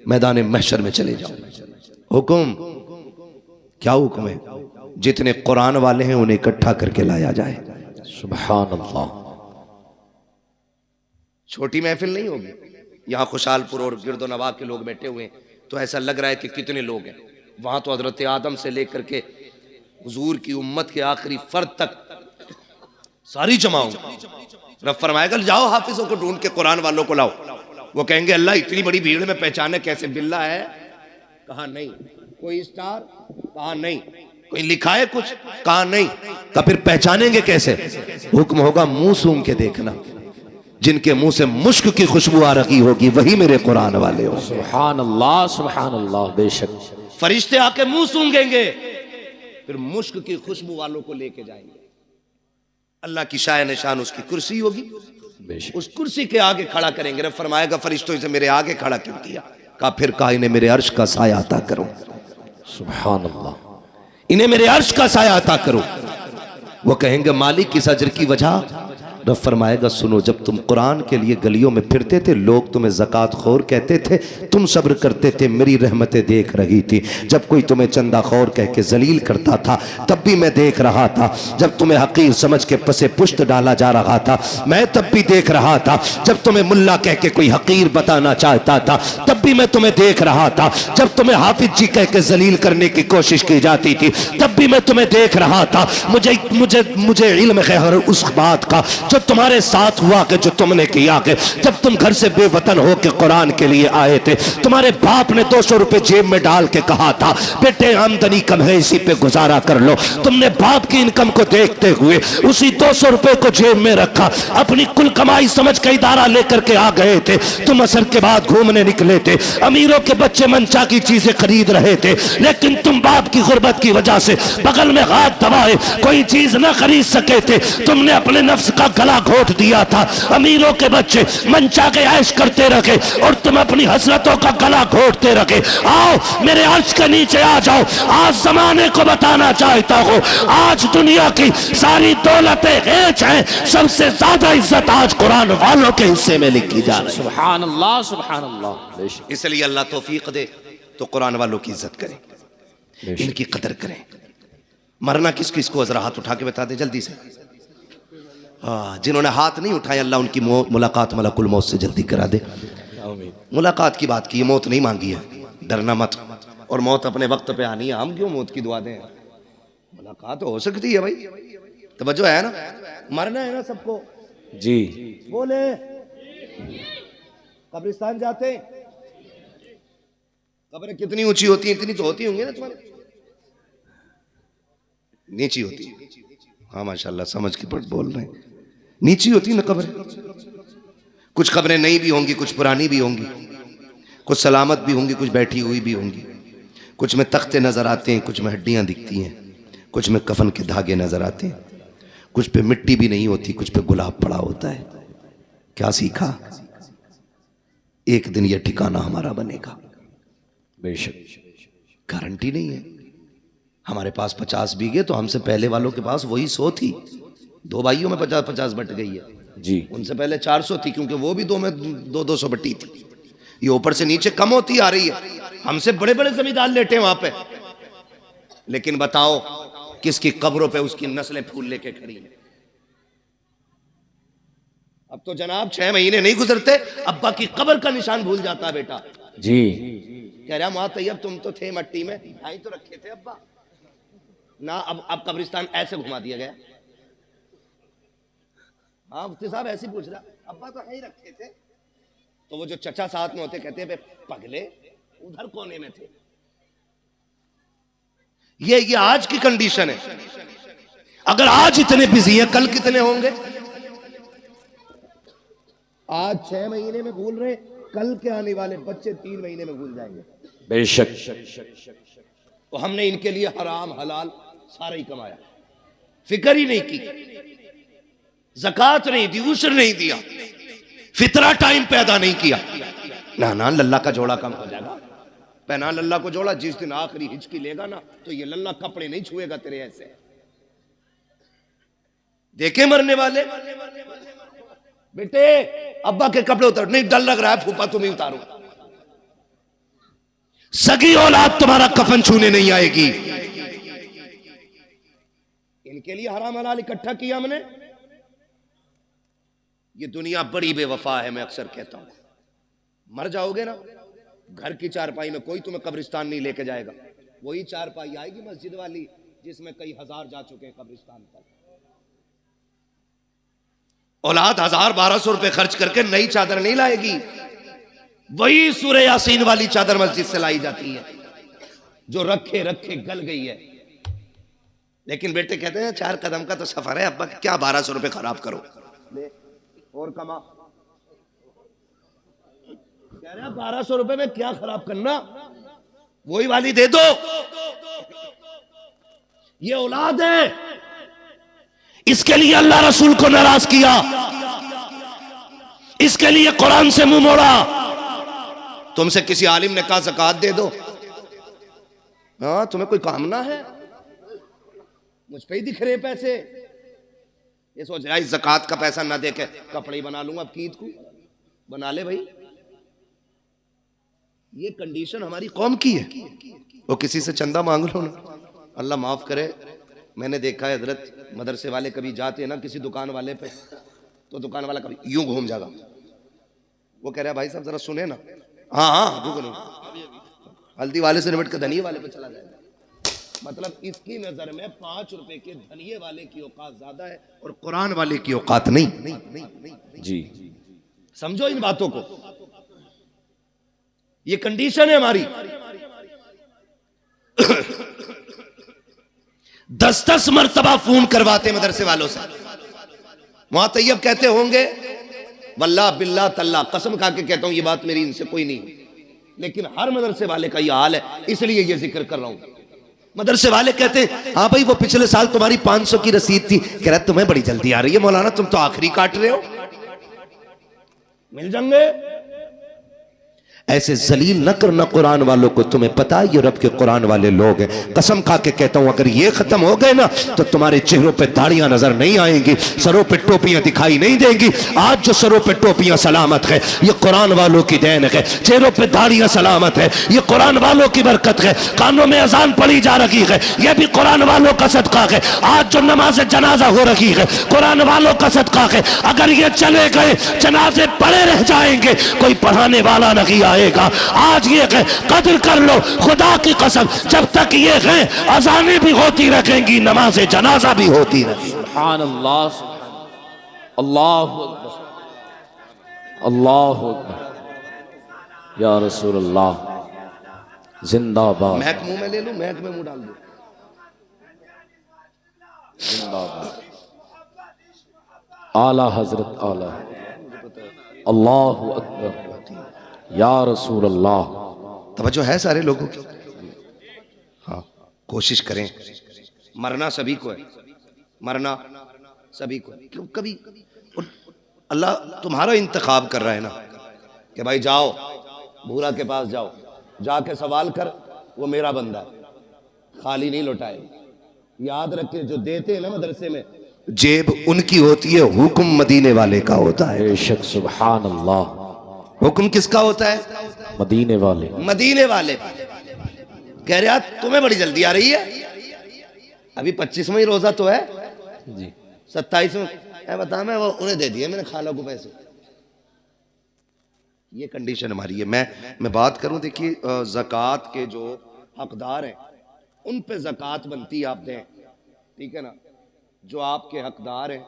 मैदान महशर में चले जाओ। हुक्म, क्या हुक्म है? जितने कुरान वाले हैं उन्हें इकट्ठा करके लाया जाए। सुभान अल्लाह। छोटी महफिल नहीं होगी। यहाँ खुशालपुर और गिरदो नवाब के लोग बैठे हुए हैं तो ऐसा लग रहा है कि कितने लोग हैं। वहां तो हजरत आदम से लेकर के हुजूर की उम्मत के आखिरी फर्द तक सारी जमा होंगी। रब फरमाएगा जाओ हाफिजों को ढूंढ के कुरान वालों को लाओ। वो कहेंगे अल्लाह इतनी बड़ी भीड़ में पहचाने कैसे? बिल्ला है? कहा नहीं। कोई स्टार? कहा नहीं। कोई लिखा है कुछ? कहा नहीं। तो फिर पहचानेंगे कैसे? हुक्म होगा मुंह सूंघ के देखना। जिनके मुंह से मुश्क की खुशबू आ रही होगी वही मेरे कुरान वाले हो। सुभान अल्लाह, सुभान अल्लाह। बेशक। फरिश्ते आके मुंह सूंघेंगे, फिर मुश्क की खुशबू वालों को लेके जाएंगे। अल्लाह की शाय निशान उसकी कुर्सी होगी, उस कुर्सी के आगे खड़ा करेंगे। रब फरमाएगा फरिश्तों इसे मेरे आगे खड़ा क्यों किया? कहा फिर कहा इन्हें मेरे अर्श का साया अता करो। सुभान अल्लाह। इन्हें मेरे अर्श का साया अता करो। वो कहेंगे मालिक इस अजर की वजह? रब फरमाएगा सुनो, जब तुम कुरान के लिए गलियों में फिरते थे लोग तुम्हें ज़कात खोर कहते थे, तुम सब्र करते थे, मेरी रहमतें देख रही थी। जब कोई तुम्हें चंदा खोर कह के जलील करता था तब भी मैं देख रहा था। जब तुम्हें हकीर समझ के पसे पुश्त डाला जा रहा था मैं तब भी देख रहा था। जब तुम्हें मुल्ला कह के कोई हकीर बताना चाहता था तब भी मैं तुम्हें देख रहा था। जब तुम्हें हाफिज जी कह के जलील करने की कोशिश की जाती थी तब भी मैं तुम्हें देख रहा था। मुझे मुझे मुझे इल्म है हर उस बात का जो तुम्हारे साथ हुआ कि जो तुमने किया कि जब तुम घर से बेवतन हो के कुरान के लिए आए थे, तुम्हारे बाप ने 200 रुपए जेब में डाल के कहा था बेटे आमदनी कम है इसी पे गुजारा कर लो। तुमने बाप की इनकम को देखते हुए उसी 200 रुपए को जेब में रखा, अपनी कुल कमाई समझ के इदारा लेकर के आ गए थे। तुम असर के बाद घूमने निकले थे, अमीरों के बच्चे मनचा की चीजें खरीद रहे थे, लेकिन तुम बाप की गुर्बत की वजह से बगल में हाथ दबाए कोई चीज न खरीद सके थे। तुमने अपने नफ्स का गला घोट दिया था। अमीरों के बच्चे मनचा के ऐश करते रखे और तुम अपनी हसरतों का गला घोटते रखे। आओ मेरे अर्श के नीचे आ जाओ। आज जमाने को बताना चाहता हूँ, आज दुनिया की सारी दौलतें हेच हैं, सबसे ज्यादा इज्जत आज कुरान वालों के हिस्से में लिखी जा रही है। सुभान अल्लाह, सुभान अल्लाह। इसलिए अल्लाह तौफीक दे तो कुरान वालों की इज्जत करें, इनकी कदर करें। मरना किस किस को? जरा हाथ उठा के बता दे जल्दी से। जिन्होंने हाथ नहीं उठाए अल्लाह उनकी मुलाकात मलकुल मौत से जल्दी करा दे। मुलाकात की बात की, मौत नहीं मांगी है, डरना मत। और मौत अपने वक्त पे आनी है, हम क्यों मौत की दुआ दें? मुलाकात हो सकती है भाई, तवज्जो है ना? मरना है ना सबको जी। बोले कब्रिस्तान जाते, कब्रें कितनी ऊंची होती हैं? इतनी तो होती होंगी ना तुम्हारे? नीची होती है। हाँ माशाल्लाह समझ के पट बोल रहे हैं। नीची होती ना कब्रें। कुछ कब्रें नई भी होंगी, कुछ पुरानी भी होंगी, कुछ सलामत भी होंगी, कुछ बैठी हुई भी होंगी। कुछ में तख्ते नजर आते हैं, कुछ में हड्डियां दिखती हैं, कुछ में कफन के धागे नजर आते हैं, कुछ पे मिट्टी भी नहीं होती, कुछ पे गुलाब पड़ा होता है। क्या सीखा? एक दिन यह ठिकाना हमारा बनेगा। बेशक गारंटी नहीं है। हमारे पास 50 बीघे तो हमसे पहले वालों के पास वही 100 थी। 2 भाइयों में 50-50 बट गई है जी। उनसे पहले 400 थी क्योंकि वो भी 2 में 200 बटी थी। ये ऊपर से नीचे कम होती आ रही है। हमसे बड़े बड़े जमींदार लेटे वहां पे, लेकिन बताओ किसकी कब्रों पे उसकी नस्लें फूल लेके खड़ी हैं। अब तो जनाब 6 महीने नहीं गुजरते अब्बा की कब्र का निशान भूल जाता बेटा जी। कह रहा मां तैयब तुम तो थे मट्टी में, यहीं तो रखे थे अब्बा ना, अब कब्रिस्तान ऐसे घुमा दिया गया। हाँ मुफ्ती साहब ऐसे पूछ रहा, अब्बा तो यहीं रखे थे। तो वो जो चचा साथ में होते कहते हैं पगले उधर कोने में थे। ये आज की कंडीशन है। अगर आज इतने बिजी हैं कल कितने होंगे? आज 6 महीने में भूल रहे, कल के आने वाले बच्चे 3 महीने में भूल जाएंगे बेशक। तो हमने इनके लिए हराम हलाल सारा ही कमाया, फिक्र ही नहीं की, ज़कात नहीं दी, उशर नहीं दिया, फितरा टाइम पैदा नहीं किया। ना लल्ला का जोड़ा कम हो जाएगा, पहना लल्ला को जोड़ा, जिस दिन आखिरी हिचकी लेगा ना तो ये लल्ला कपड़े नहीं छुएगा तेरे ऐसे। देखे मरने वाले बेटे अब्बा के कपड़े उतर, नहीं डर लग रहा है फूफा तुम ही उतारो। सगी औलाद तुम्हारा कफन छूने नहीं आएगी। इनके लिए हराम हलाल इकट्ठा किया हमने। ये दुनिया बड़ी बेवफा है, मैं अक्सर कहता हूं। मर जाओगे ना, घर की चारपाई में कोई तुम्हें कब्रिस्तान नहीं लेके जाएगा। वही चारपाई आएगी मस्जिद वाली जिसमें कई हजार जा चुके हैं कब्रिस्तान तक। औलाद 1000-1200 रुपए खर्च करके नई चादर नहीं लाएगी, वही सूरह यासीन वाली चादर मस्जिद से लाई जाती है जो रखे रखे गल गई है। लेकिन बेटे कहते हैं 4 कदम का तो सफर है अब्बा, क्या 1200 रुपए खराब करो, ले और कमा। कह रहे 1200 रुपए में क्या खराब करना, वही वाली दे दो। ये औलाद है, इसके लिए अल्लाह रसूल को नाराज किया, इसके लिए कुरान से मुंह मोड़ा। तुमसे किसी आलिम ने कहा ज़कात दे दो, हाँ तुम्हें कोई कामना है, मुझ पे ही दिख रहे पैसे। ये सोच रहा है ज़कात का पैसा ना दे के कपड़े ही बना लूंगा, अब ईद को बना ले भाई। ये कंडीशन हमारी कौम की है। वो किसी से चंदा मांग लो ना, अल्लाह माफ करे, मैंने देखा है हजरत मदरसे वाले कभी जाते हैं ना किसी दुकान वाले पे, तो दुकान वाला कभी यूं घूम जाएगा। वो कह रहा है भाई साहब जरा सुने ना, हाँ रुको, हल्दी वाले से निपट के धनिये वाले पे चला जाएगा। मतलब इसकी नजर में 5 रुपए के धनिये वाले की औकात ज्यादा है और कुरान वाले की औकात नहीं। जी समझो इन बातों को, ये कंडीशन है हमारी। 10-10 मरतबा फोन करवाते मदरसे वालों से। वहां तैयब कहते होंगे वल्लाह बिल्लाह तल्ला, कसम खा के कहता हूं ये बात मेरी इनसे कोई नहीं, लेकिन हर मदरसे वाले का ये हाल है, इसलिए ये जिक्र कर रहा हूं। मदरसे वाले कहते हैं हाँ भाई वो पिछले साल तुम्हारी 500 की रसीद थी, कह रहा तुम्हें बड़ी जल्दी आ रही है मौलाना, तुम तो आखिरी काट रहे हो, मिल जाएंगे। ऐसे जलील न करना कुरान वालों को, तुम्हें पता है ये रब के कुरान वाले लोग हैं। कसम खा के कहता हूं अगर ये खत्म हो गए ना तो तुम्हारे चेहरों पे दाढ़ियां नजर नहीं आएंगी, सरों पे टोपियां दिखाई नहीं देंगी। आज जो सरों पे टोपियां सलामत है ये कुरान वालों की देन है, चेहरों पे दाढ़ियां सलामत है ये कुरान वालों की बरकत है, कानों में अजान पड़ी जा रही है ये भी कुरान वालों का सदका है, आज जो नमाज जनाजा हो रही है कुरान वालों का सदका है। अगर ये चले गए जनाजे पड़े रह जाएंगे, कोई पढ़ाने वाला नहीं आएगा। आज ये कदर कर लो खुदा की कसम, जब तक ये है अजानें भी होती रहेंगी, नमाज जनाजा भी होती रहेगी। सुभान अल्लाह, अल्लाहु अकबर, अल्लाहु अकबर, या रसूल अल्लाह जिंदाबाद। महक मुंह में ले लूं, महक में मुंह डाल दो, जिंदाबाद आला हजरत आला, अल्लाहु अकबर, या रसूल अल्लाह। तवज्जो है सारे लोगों की। हाँ कोशिश करें, मरना सभी को है, मरना सभी को है। क्यों कभी अल्लाह तुम्हारा इंतखाब कर रहा है ना कि भाई जाओ भूरा के पास जाओ, जाके सवाल कर, वो मेरा बंदा है, खाली नहीं लौटाएगा। याद रखे जो देते हैं ना मदरसे में, जेब उनकी होती है, हुक्म मदीने वाले का होता है। बेशक सुभान अल्लाह, हुक्म किसका होता है? मदीने वाले। मदीने वाले। कह रहे यार तुम्हें बड़ी जल्दी आ रही है, अभी 25वां ही रोजा तो है जी। 27वां बता, मैं वो उन्हें दे दिए मैंने खाला को पैसे। ये कंडीशन हमारी है। मैं बात करूं, देखिए ज़कात के जो हकदार हैं उन पे ज़कात बनती है, आप दें, ठीक है ना। जो आपके हकदार हैं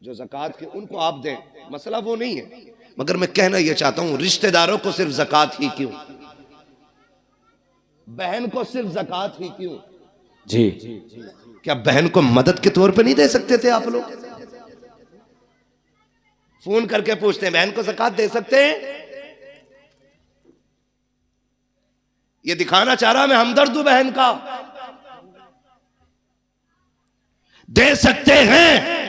जो ज़कात के, उनको आप दें, मसला वो नहीं है। मगर मैं कहना यह चाहता हूं, रिश्तेदारों को सिर्फ ज़कात ही क्यों, बहन को सिर्फ ज़कात ही क्यों? जी। क्या बहन को मदद के तौर पे नहीं दे सकते थे आप लोग? फोन करके पूछते हैं बहन को ज़कात दे सकते हैं? ये दिखाना चाह रहा मैं हमदर्द हूं बहन का। दे सकते हैं,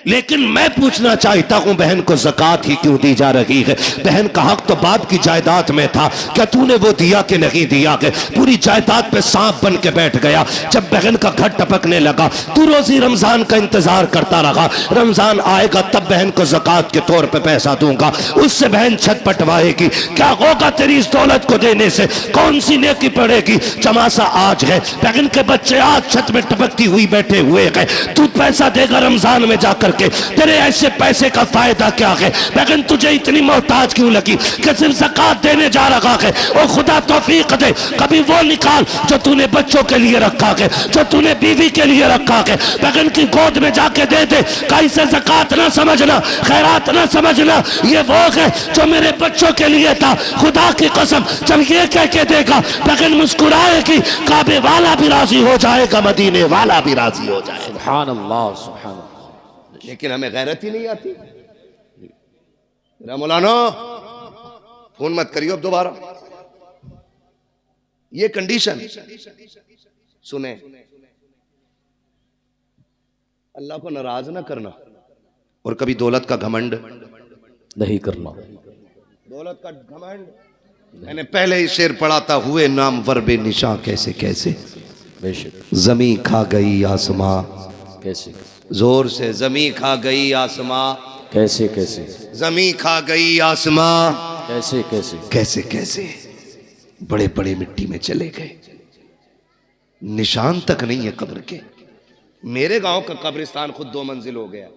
लेकिन मैं पूछना चाहता हूं बहन को ज़कात ही क्यों दी जा रही है? बहन का हक तो बाप की जायदाद में था, क्या तूने वो दिया कि नहीं दिया? के पूरी जायदाद पे सांप बन के बैठ गया। जब बहन का घर टपकने लगा, तू रोजी रमजान का इंतजार करता रहा, रमजान आएगा तब बहन को ज़कात के तौर पे पैसा दूंगा, उससे बहन छत पटवाएगी। क्या होगा तेरी इस दौलत को देने से? कौन सी नेकी पड़ेगी? चमासा आज है, बहन के बच्चे आज छत में टपकती हुई बैठे हुए हैं, तू पैसा देगा रमजान में जाकर के, तेरे ऐसे पैसे का फायदा क्या है? लेकिन तुझे इतनी मोहताज क्यों लगी कि सिर्फ ज़कात देने जा रहा है? और खुदा तौफीक दे कभी वो निकाल जो तूने बच्चों के लिए रखा है, जो तूने बीवी के लिए रखा है, लेकिन की गोद में जाके दे दे। कहीं से ज़कात ना समझना, खैरात ना समझना, ये वो है जो मेरे बच्चों के लिए था। खुदा की कसम जब ये कह के देगा, लेकिन मुस्कुराएगी, काबे वाला भी राजी हो जाएगा, मदीने वाला भी राजी हो जाएगा। सुभान अल्लाह, सुभान अल्लाह। लेकिन हमें गैरत ही नहीं आती। मौलाना फोन मत करियो अब दोबारा। ये कंडीशन सुने, अल्लाह को नाराज ना करना और कभी दौलत का घमंड नहीं करना। दौलत का घमंड, मैंने पहले ही शेर पढ़ा था, हुए नाम वर्बे निशा कैसे कैसे, बेशक जमी खा गई आसमां, कैसे जोर से जमी खा गई आसमां, कैसे कैसे जमी खा गई आसमां, कैसे कैसे कैसे कैसे बड़े बड़े मिट्टी में चले गए, निशान तक नहीं है कब्र के। मेरे गांव का कब्रिस्तान खुद 2 मंजिल हो गया,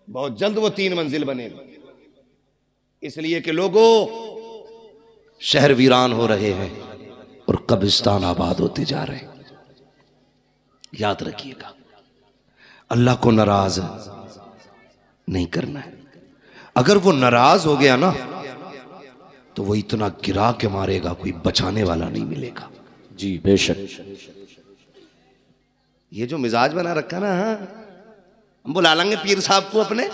बहुत जल्द वो 3 मंजिल बनेगा, इसलिए कि लोगों शहर वीरान हो रहे हैं और कब्रिस्तान आबाद होते जा रहे हैं। याद रखिएगा, अल्लाह को नाराज नहीं करना है। अगर वो नाराज हो गया ना तो वो इतना गिरा के मारेगा, कोई बचाने वाला नहीं मिलेगा। जी बेशक। ये जो मिजाज बना रखा ना, हम बुला लेंगे पीर साहब को अपने,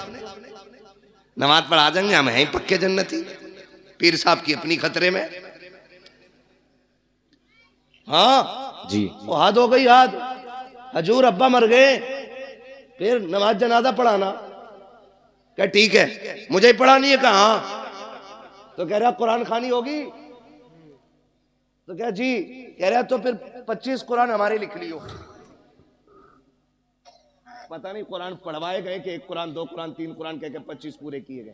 नमाज पढ़ा देंगे, हम हैं पक्के जन्नती, पीर साहब की अपनी खतरे में। हाँ जी, वो हाथ हो गई, हाथ हजूर अब्बा मर गए, फिर नमाज जनाजा पढ़ाना। क्या ठीक है, मुझे ही पढ़ानी है? कहा तो कह रहा कुरान खानी होगी, तो क्या जी कह रहा तो फिर 25 कुरान हमारे लिख लियो। पता नहीं कुरान पढ़वाए गए कि 1 कुरान 2 कुरान 3 कुरान कह के 25 पूरे किए गए।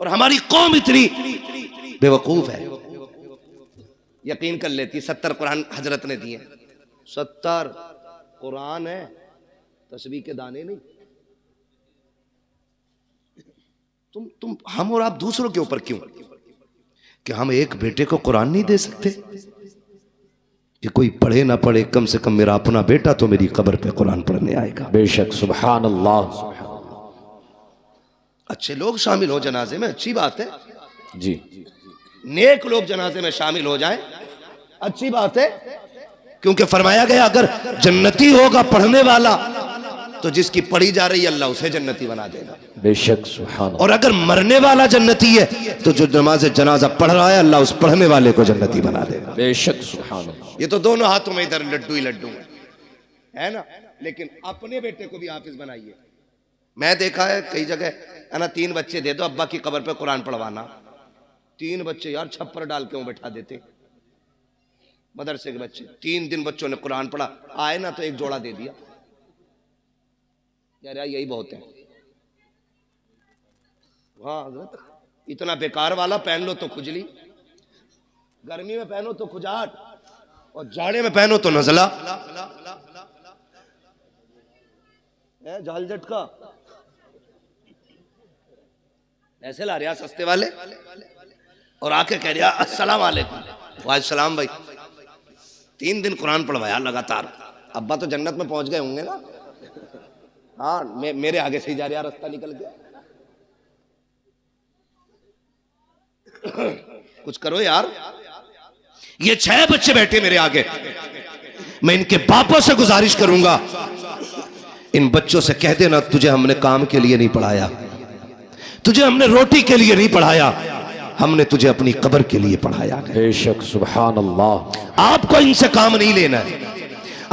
और हमारी कौम इतनी बेवकूफ है, यकीन कर लेती 70 कुरान हजरत ने दिए, 70 कुरान है, तस्बीह के दाने नहीं। तुम हम और आप दूसरों के ऊपर क्यों? कि हम एक बेटे को कुरान नहीं दे सकते? कि कोई पढ़े ना पढ़े, कम से कम मेरा अपना बेटा तो मेरी कब्र पे कुरान पढ़ने आएगा। बेशक, सुभान अल्लाह। अच्छे लोग शामिल हो जनाजे में, अच्छी बात है जी। नेक लोग जनाजे में शामिल हो जाएं, अच्छी बात है, क्योंकि फरमाया गया अगर जन्नती होगा पढ़ने वाला तो जिसकी पढ़ी जा रही है अल्लाह उसे जन्नती बना देगा। बेशक, सुभान। और अगर मरने वाला जन्नती है तो जो नमाज जनाजा पढ़ रहा है अल्लाह उस पढ़ने वाले को जन्नती बना देगा। बेशक, सुभान। ये तो दोनों हाथों में इधर लड्डू ही लड्डू है ना। लेकिन अपने बेटे को भी हाफिज बनाइए। मैं देखा है कई जगह, है ना, 3 बच्चे दे दो, अब्बा की कब्र पे कुरान पढ़वाना। 3 बच्चे यार छप्पर डाल के वो बैठा देते, मदरसे के बच्चे। 3 दिन बच्चों ने कुरान पढ़ा, आए ना तो एक जोड़ा दे दिया, यार यही बहुत है। हाँ हजरत, इतना बेकार वाला पहन लो तो खुजली, गर्मी में पहनो तो खुजाट, और जाड़े में पहनो तो नजला। जाल झटका ऐसे ला रहा सस्ते वाले, और आके कह रहा अस्सलाम वालेकुम। वालेकुम सलाम भाई। 3 दिन कुरान पढ़वाया लगातार। अब्बा तो जन्नत में पहुंच गए होंगे ना। हाँ मेरे आगे से ही जा रहा रास्ता निकल गया। कुछ करो यार। ये 6 बच्चे बैठे मेरे आगे, मैं इनके बापों से गुजारिश करूंगा, इन बच्चों से कह देना तुझे हमने काम के लिए नहीं पढ़ाया, तुझे हमने रोटी के लिए नहीं पढ़ाया, हमने तुझे अपनी कब्र के लिए पढ़ाया। बेशक सुभान अल्लाह। आपको इनसे काम नहीं लेना है,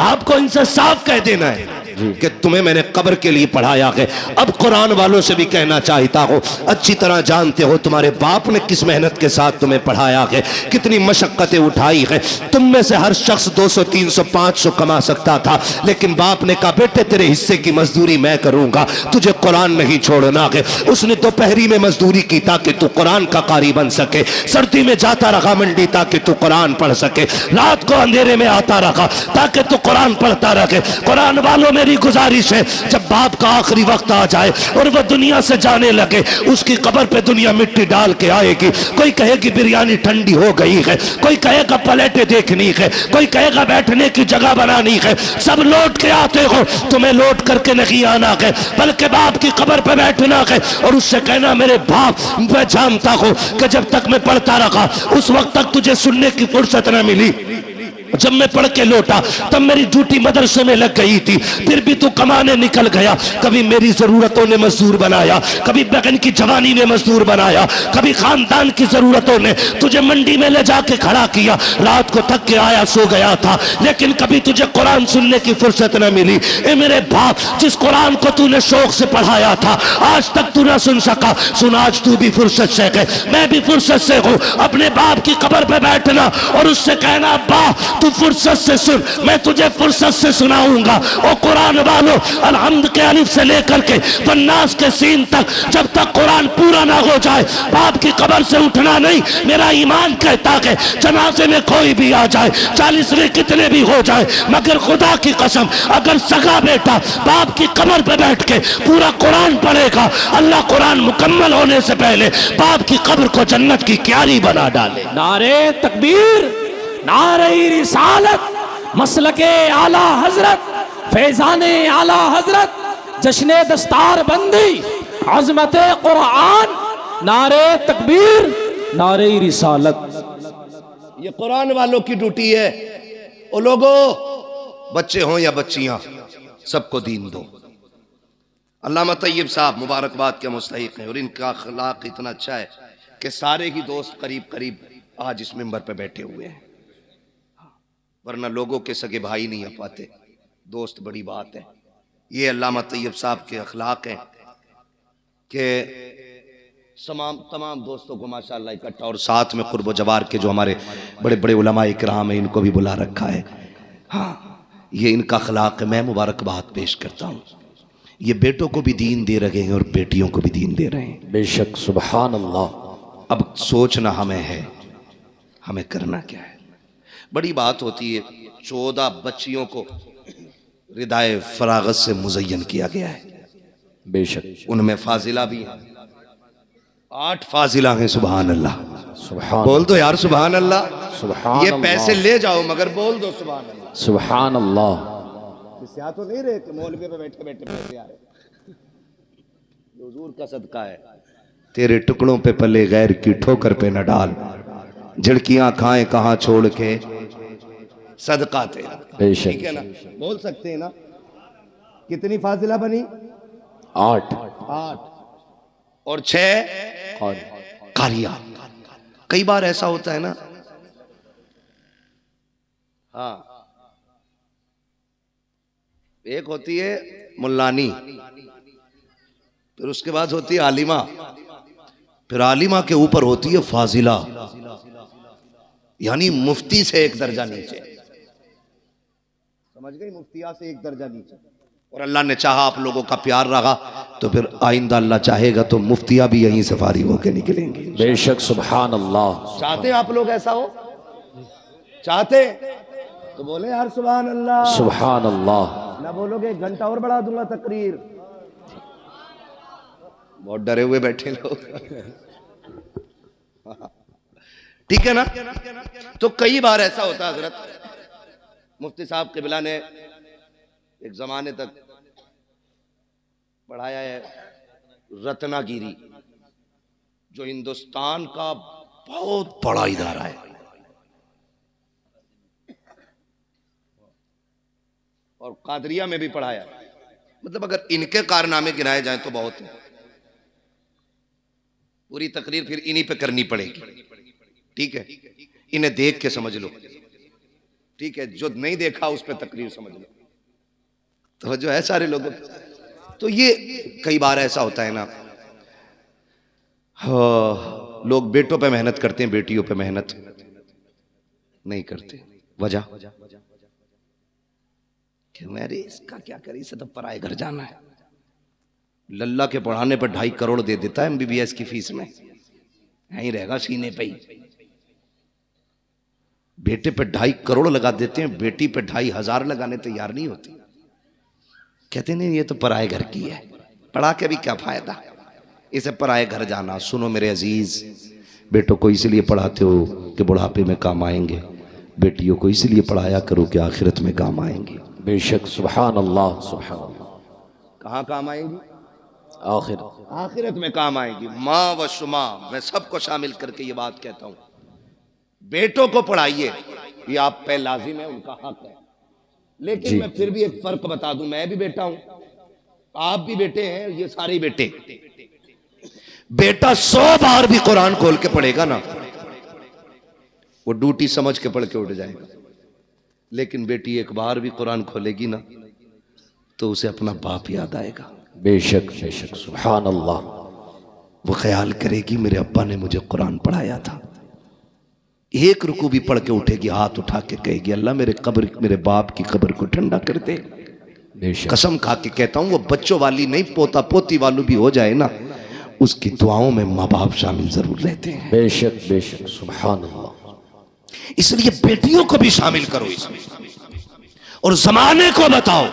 आपको इनसे साफ कह देना है कि तुम्हें मैंने कब्र के लिए पढ़ाया है। अब कुरान वालों से भी कहना चाहता हूं, अच्छी तरह जानते हो तुम्हारे बाप ने किस मेहनत के साथ तुम्हें पढ़ाया है, कितनी मशक्कतें उठाई है। तुम में से हर शख्स 200 300 500 कमा सकता था, लेकिन बाप ने कहा बेटे तेरे हिस्से की मजदूरी मैं करूंगा, तुझे कुरान नहीं छोड़ना है। उसने दोपहरी में मजदूरी की ताकि तू कुरान का कारी बन सके, सर्दी में जाता रहा मंडी ताकि तू कुरान पढ़ सके, रात को अंधेरे में आता रहा ताकि तू कुरान पढ़ता रहे। कुरान वालों मेरी गुजारिश है, जब बाप का आखिरी वक्त आ जाए और वह दुनिया से जाने लगे, उसकी कब्र पे दुनिया मिट्टी डाल के आएगी। कोई कहेगी बिरयानी ठंडी हो गई है, कोई कहेगा प्लेटें देखनी है, कोई कहेगा बैठने की जगह बनानी है। सब लौट के आते हो, तुम्हें लौट करके नहीं आना है, बल्कि बाप की कब्र पे बैठना है और उससे कहना मेरे बाप, मैं जानता हूं कि जब तक मैं पढ़ता रहा उस वक्त तक तुझे सुनने की फुर्सत न मिली, जब मैं पढ़ के लौटा तब मेरी ड्यूटी मदरसे में लग गई थी, फिर भी तू कमाने निकल गया। कभी मेरी जरूरतों ने मजदूर बनाया, कभी बहन की जवानी ने मजदूर बनाया, कभी खानदान की जरूरतों ने तुझे मंडी में ले जाके खड़ा किया। रात को थक के आया सो गया था, लेकिन कभी तुझे कुरान सुनने की फुर्सत न मिली। ए मेरे बाप, जिस कुरान को तूने शौक से पढ़ाया था आज तक तू ना सुन सका, सुन आज तू भी फुर्सत से है, मैं भी फुर्सत से हूँ। अपने बाप की कब्र पे बैठना और उससे कहना अब्बा तू फुर्सत से सुन, मैं तुझे फुर्सत से सुनाऊंगा। और कुरान वालों, अलहम्द के अलिफ से लेकर के वन्नास के सीन तक जब तक कुरान पूरा ना हो जाए बाप की कब्र से उठना नहीं। मेरा ईमान कहता है जनाजे में कोई भी आ जाए, 40वें कितने भी हो जाए, मगर खुदा की कसम अगर सगा बेटा बाप की कब्र पे बैठ के पूरा कुरान पढ़ेगा, अल्लाह कुरान मुकम्मल होने से पहले बाप की कब्र को जन्नत की क्यारी बना डाले। नारे तकबीर, नारे रिसालत, मसलके आला हजरत, फैजाने आला हजरत, जश्ने दस्तार बंदी, अजमत कुरान, नारे तकबीर, नारे रिसालत। ये कुरान वालों की ड्यूटी है। ओ लोगो, बच्चे हों या बच्चियां, सबको दीन दो। अल्लामा तैयब साहब मुबारकबाद के मुस्तहिक हैं और इनका अखलाक इतना अच्छा है कि सारे ही दोस्त करीब करीब आज इस मिंबर पे बैठे हुए हैं, वरना लोगों के सगे भाई नहीं आ पाते, दोस्त बड़ी बात है। ये अल्लामा तैयब साहब के अखलाक हैं कि तमाम दोस्तों को माशाअल्लाह इकट्ठा, और साथ में कुर्ब जवार के जो हमारे बड़े बड़े उलमा इकराम हैं इनको भी बुला रखा है। हाँ, ये इनका अखलाक है, मैं मुबारकबाद पेश करता हूँ। ये बेटों को भी दीन दे रहे हैं और बेटियों को भी दीन दे रहे हैं। बेशक सुभान अल्लाह। अब सोचना हमें है, हमें करना क्या है। बड़ी बात होती है, 14 बच्चियों को रिदाए फरागत से मुज़य्यन किया गया है। बेशक उनमें फाजिला भी है, 8 फाजिला हैं। सुभान अल्लाह, सुभान, बोल दो यार सुभान अल्लाह। सुभान ये अल्लाह। पैसे ले जाओ मगर बोल दो सुभान अल्लाह। सुभान अल्लाह। क्या तो नहीं रहे कि मौलवी पे बैठे बैठे पैसे आ रहे, हुजूर का सदका है। तेरे टुकड़ों पे पले गैर की ठोकर पे न डाल, झिड़कियां खाएं कहां छोड़ के सदका तेरा। ठीक है ना, बोल सकते हैं ना। कितनी फाजिला बनी? 8 और 6 कारिया। कई बार ऐसा होता है ना, हाँ, एक होती है मुल्लानी, फिर उसके बाद होती है आलिमा, फिर आलिमा के ऊपर होती है फाजिला, यानी मुफ्ती से एक दर्जा नीचे। समझ गई? मुफ्तिया से एक दर्जा नीचे। और अल्लाह ने चाहा आप लोगों का प्यार रहा तो फिर आइंदा अल्लाह चाहेगा तो मुफ्तियां भी यहीं से फारिग होकर निकलेंगी। बेशक, सुभान अल्लाह। चाहते हैं आप लोग ऐसा हो? चाहते तो बोले यार सुभान अल्लाह। सुभान अल्लाह। ना बोलोगे 1 घंटा और बढ़ा दूंगा तकरीर। बहुत डरे हुए बैठे लोग। ठीक है ना? तो कई बार ऐसा होता है हजरत, मुफ्ती साहब क़िबला ने एक जमाने तक पढ़ाया है रत्नागिरी, जो हिंदुस्तान का बहुत बड़ा इदारा है, और कादरिया में भी पढ़ाया। मतलब अगर इनके कारनामे गिनाए जाएं तो बहुत है। पूरी तकरीर फिर इन्हीं पे करनी पड़ेगी। ठीक है, इन्हें देख के समझ लो। ठीक है, जो नहीं देखा उस पे तकरीर समझ लो। तो जो है सारे लोगों, तो ये कई बार ऐसा होता है ना, लोग बेटों पे मेहनत करते हैं, बेटियों पे मेहनत नहीं करते। वजह कि मेरे इसका क्या करे, इसे तो पराए घर जाना है। लल्ला के पढ़ाने पर 2.5 करोड़ दे देता है MBBS की फीस में, यहीं रहेगा सीने पे ही। बेटे पे 2.5 करोड़ लगा देते हैं, बेटी पे 2,500 लगाने तैयार नहीं होती। कहते नहीं ये तो पराए घर की है, पढ़ा के भी क्या फायदा, इसे पराए घर जाना। सुनो मेरे अजीज, बेटों को इसलिए पढ़ाते हो कि बुढ़ापे में काम आएंगे, बेटियों को इसलिए पढ़ाया करो कि आखिरत में काम आएंगे। बेशक, सुभान अल्लाह, सुभान अल्लाह। कहाँ काम आएंगी? आखिरत में काम आएंगी। माँ व शुमा, मैं सबको शामिल करके ये बात कहता हूँ, बेटों को पढ़ाइए, ये आप पे लाजिम है, उनका हक है। लेकिन मैं फिर भी एक फर्क बता दूं, मैं भी बेटा हूं, आप भी बेटे हैं, ये सारे बेटे। बेटा 100 बार भी कुरान खोल के पढ़ेगा ना, वो ड्यूटी समझ के पढ़ के उठ जाएगा। लेकिन बेटी एक बार भी कुरान खोलेगी ना तो उसे अपना बाप याद आएगा। बेशक, बेशक, सुभान अल्लाह। वो ख्याल करेगी मेरे अब्बा ने मुझे कुरान पढ़ाया था। एक रुकू भी पढ़ के उठेगी, हाथ उठा के कहेगी अल्लाह मेरे बाप की कब्र को ठंडा कर दे। कसम खा के कहता हूं, वो बच्चों वाली नहीं, पोता पोती वाली भी हो जाए ना, उसकी दुआओं में माँ बाप शामिल जरूर रहते हैं। बेशक, बेशक, सुभान अल्लाह। इसलिए बेटियों को भी शामिल करो इसमें, और जमाने को बताओ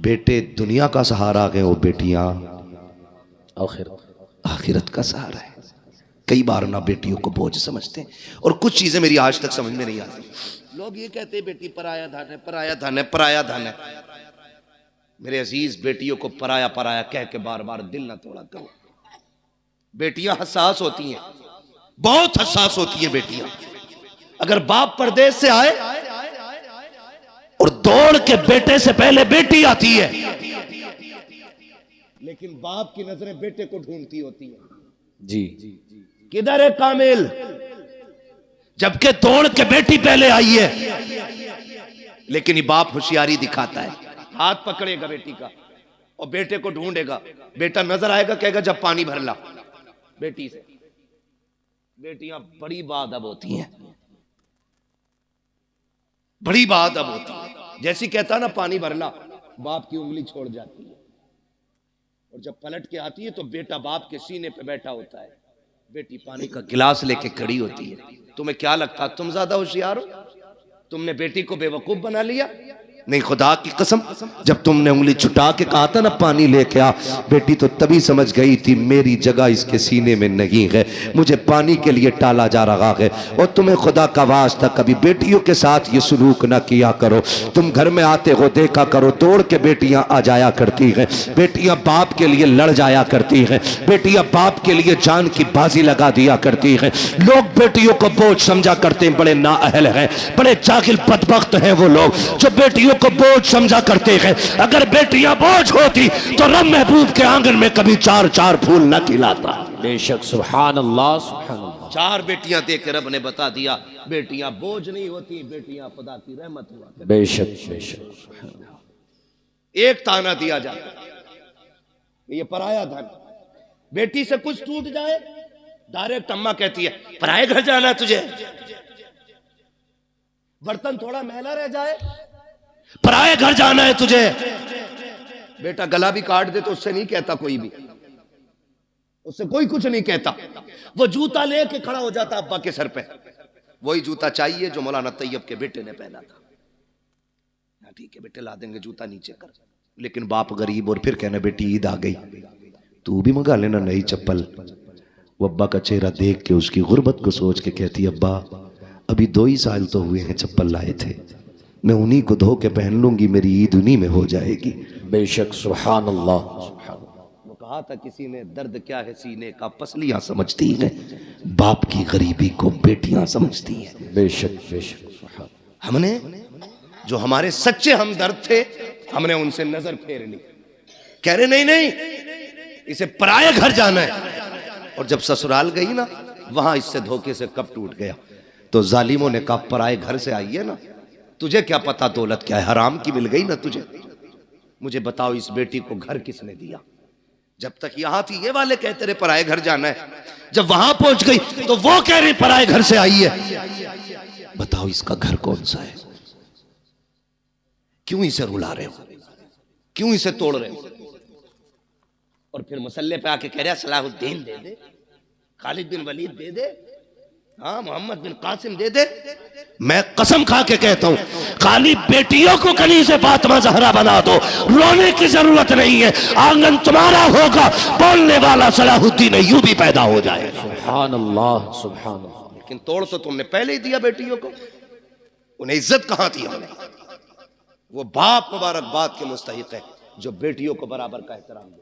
बेटे दुनिया का सहारा है, वो बेटियां आखिरत का सहारा है। कई बार ना बेटियों को बोझ समझते हैं, और कुछ चीजें मेरी आज तक समझ में नहीं आती। लोग ये कहते हैं बेटी पराया धन है, पराया धन है, पराया धन है। मेरे अजीज, बेटियों को पराया पराया कह के बार बार दिल ना तोड़ा करो। बेटियां हसास होती हैं, बहुत हसास होती है बेटियां। अगर बाप परदेश से आए और दौड़ के बेटे से पहले बेटी आती है, लेकिन बाप की नजरें बेटे को ढूंढती होती है। जी, किधर है कामिल, जबकि दौड़ के बेटी पहले आई है। लेकिन ये बाप होशियारी दिखाता है, हाथ पकड़ेगा बेटी का और बेटे को ढूंढेगा। बेटा नजर आएगा, कहेगा जब पानी भर ला बेटी से। बेटियां बड़ी बाअदब होती हैं, बड़ी बाअदब होती है। जैसी कहता ना पानी भर ला, बाप की उंगली छोड़ जाती है, और जब पलट के आती है तो बेटा बाप के सीने पे बैठा होता है, बेटी पानी का गिलास लेके खड़ी होती है। तुम्हें क्या लगता तुम ज्यादा होशियार हो? तुमने बेटी को बेवकूफ बना लिया? नहीं, खुदा की कसम, जब तुमने उंगली छुटा के कहा था ना पानी लेके आ, बेटी तो तभी समझ गई थी मेरी जगह इसके सीने में नहीं है, मुझे पानी के लिए टाला जा रहा है। और तुम्हें खुदा का वास्ता कभी बेटियों के साथ ये सलूक ना किया करो। तुम घर में आते हो देखा करो, दौड़ के बेटियां आ जाया करती हैं, बेटियां बाप के लिए लड़ जाया करती हैं, बेटियां बाप के लिए जान की बाजी लगा दिया करती हैं। लोग बेटियों को बोझ समझा करते हैं, बड़े नाअहल हैं, बड़े जाहिल बदबख्त हैं वो लोग जो बेटियों को बोझ समझा करते हैं। अगर बेटियां बोझ होती तो रब महबूब के आंगन में कभी 4-4 फूल न खिलाता। बेशक, सुभान अल्लाह, सुभान अल्लाह। 4 बेटियां दे के रब ने बता दिया बेटियां बोझ नहीं होती, बेटियां खुदा की रहमत हुआ। बेशक, बेशक। एक ताना दिया जाता, ये पराया धन। बेटी से कुछ टूट जाए, डायरेक्ट अम्मा कहती है पराए घर जाना तुझे। बर्तन थोड़ा मैला रह जाए, पराए घर जाना है तुझे, बेटा गला भी काट दे तो उससे नहीं कहता कोई भी, उससे कोई कुछ नहीं कहता। वो जूता लेके खड़ा हो जाता अब्बा के सर पे, वही जूता चाहिए जो मौलाना तैयब के बेटे ने पहना था। ठीक है बेटे ला देंगे जूता नीचे कर, लेकिन बाप गरीब और फिर कहना बेटी ईद आ गई तू भी मंगा लेना नई चप्पल। वो अब्बा का चेहरा देख के उसकी गुर्बत को सोच के कहती अब्बा अभी 2 ही साल तो हुए हैं चप्पल लाए थे, मैं उन्हीं को धो के पहन लूंगी, मेरी ईद उन्हीं में हो जाएगी। बेशक सुभान अल्लाह। वो कहा था किसी ने दर्द क्या है सीने का पसलियां समझती हैं, बाप की गरीबी को बेटियां समझती हैं। बेशक बेशक। हमने जो हमारे सच्चे हमदर्द थे हमने उनसे नजर फेर ली, कह रहे नहीं नहीं इसे पराये घर जाना है। और जब ससुराल गई ना वहां इससे धोखे से कब टूट गया। तो जालिमों ने कहा पराये घर से आई है ना, तुझे क्या पता दौलत क्या है, हराम की मिल गई ना तुझे, मुझे बताओ इस बेटी को घर किसने दिया। जब तक यहां थी ये वाले कहते रहे पराये घर जाना है, जब वहां पहुंच गई तो वो कह रही पराये घर से आई है। बताओ इसका घर कौन सा है, क्यों इसे रुला रहे हो, क्यों इसे तोड़ रहे हो। और फिर मसल्ले पे आके कह रहा सलाहुद्दीन दे दे, खालिद बिन वलीद दे दे, हाँ मोहम्मद बिन कासिम दे दे। मैं कसम खा के कहता हूं खाली बेटियों को कली से फातिमा जहरा बना दो, रोने की जरूरत नहीं है, आंगन तुम्हारा होगा, बोलने वाला सलाहुद्दीन अय्यूबी पैदा हो जाएगा। सुभान अल्लाह सुभान अल्लाह। लेकिन तोड़ तो तुमने पहले ही दिया बेटियों को, उन्हें इज्जत कहां थी हमने। वो बाप मुबारकबाद के मुस्तहिक है जो बेटियों को बराबर का एहतराम दे,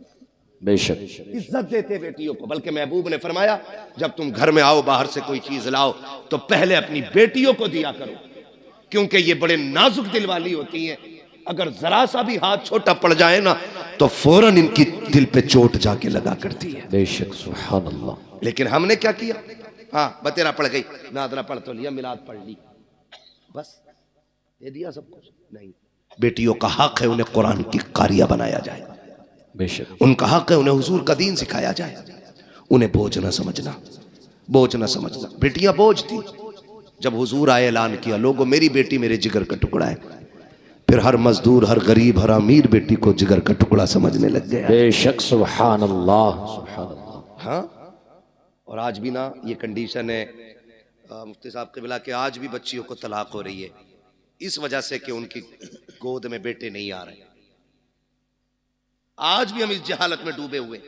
बेशक इज्जत देते बेटियों को। बल्कि महबूब ने फरमाया जब तुम घर में आओ बाहर से कोई चीज लाओ तो पहले अपनी बेटियों को दिया करो, क्योंकि ये बड़े नाजुक दिल वाली होती हैं, अगर जरा सा भी हाथ छोटा पड़ जाए ना तो फौरन इनकी दिल पे चोट जाके लगा करती है। बेशक सुभान अल्लाह। लेकिन हमने क्या किया, हाँ बतेरा पड़ गई, नादरा पढ़ तो लिया, मिलाद पढ़ ली, बस दे दिया सब कुछ। नहीं, बेटियों का हक है उन्हें कुरान की कारिया बनाया जाए, बेशक उनका हक है उन्हें हुजूर का दीन सिखाया जाए, उन्हें बोझ न समझना, बोझ न समझना। बेटियां बोझ थी, जब हुजूर आए ऐलान किया लोगों मेरी बेटी मेरे जिगर का टुकड़ा है, फिर हर मजदूर हर गरीब हर अमीर बेटी को जिगर का टुकड़ा समझने लग गया। बेशक सुभान अल्लाह सुभान अल्लाह। हाँ, और आज भी ना ये कंडीशन है मुफ्ती साहब क़िबला के, आज भी बच्चियों को तलाक हो रही है इस वजह से कि उनकी गोद में बेटे नहीं आ रहे। आज भी हम इस जहालत में डूबे हुए,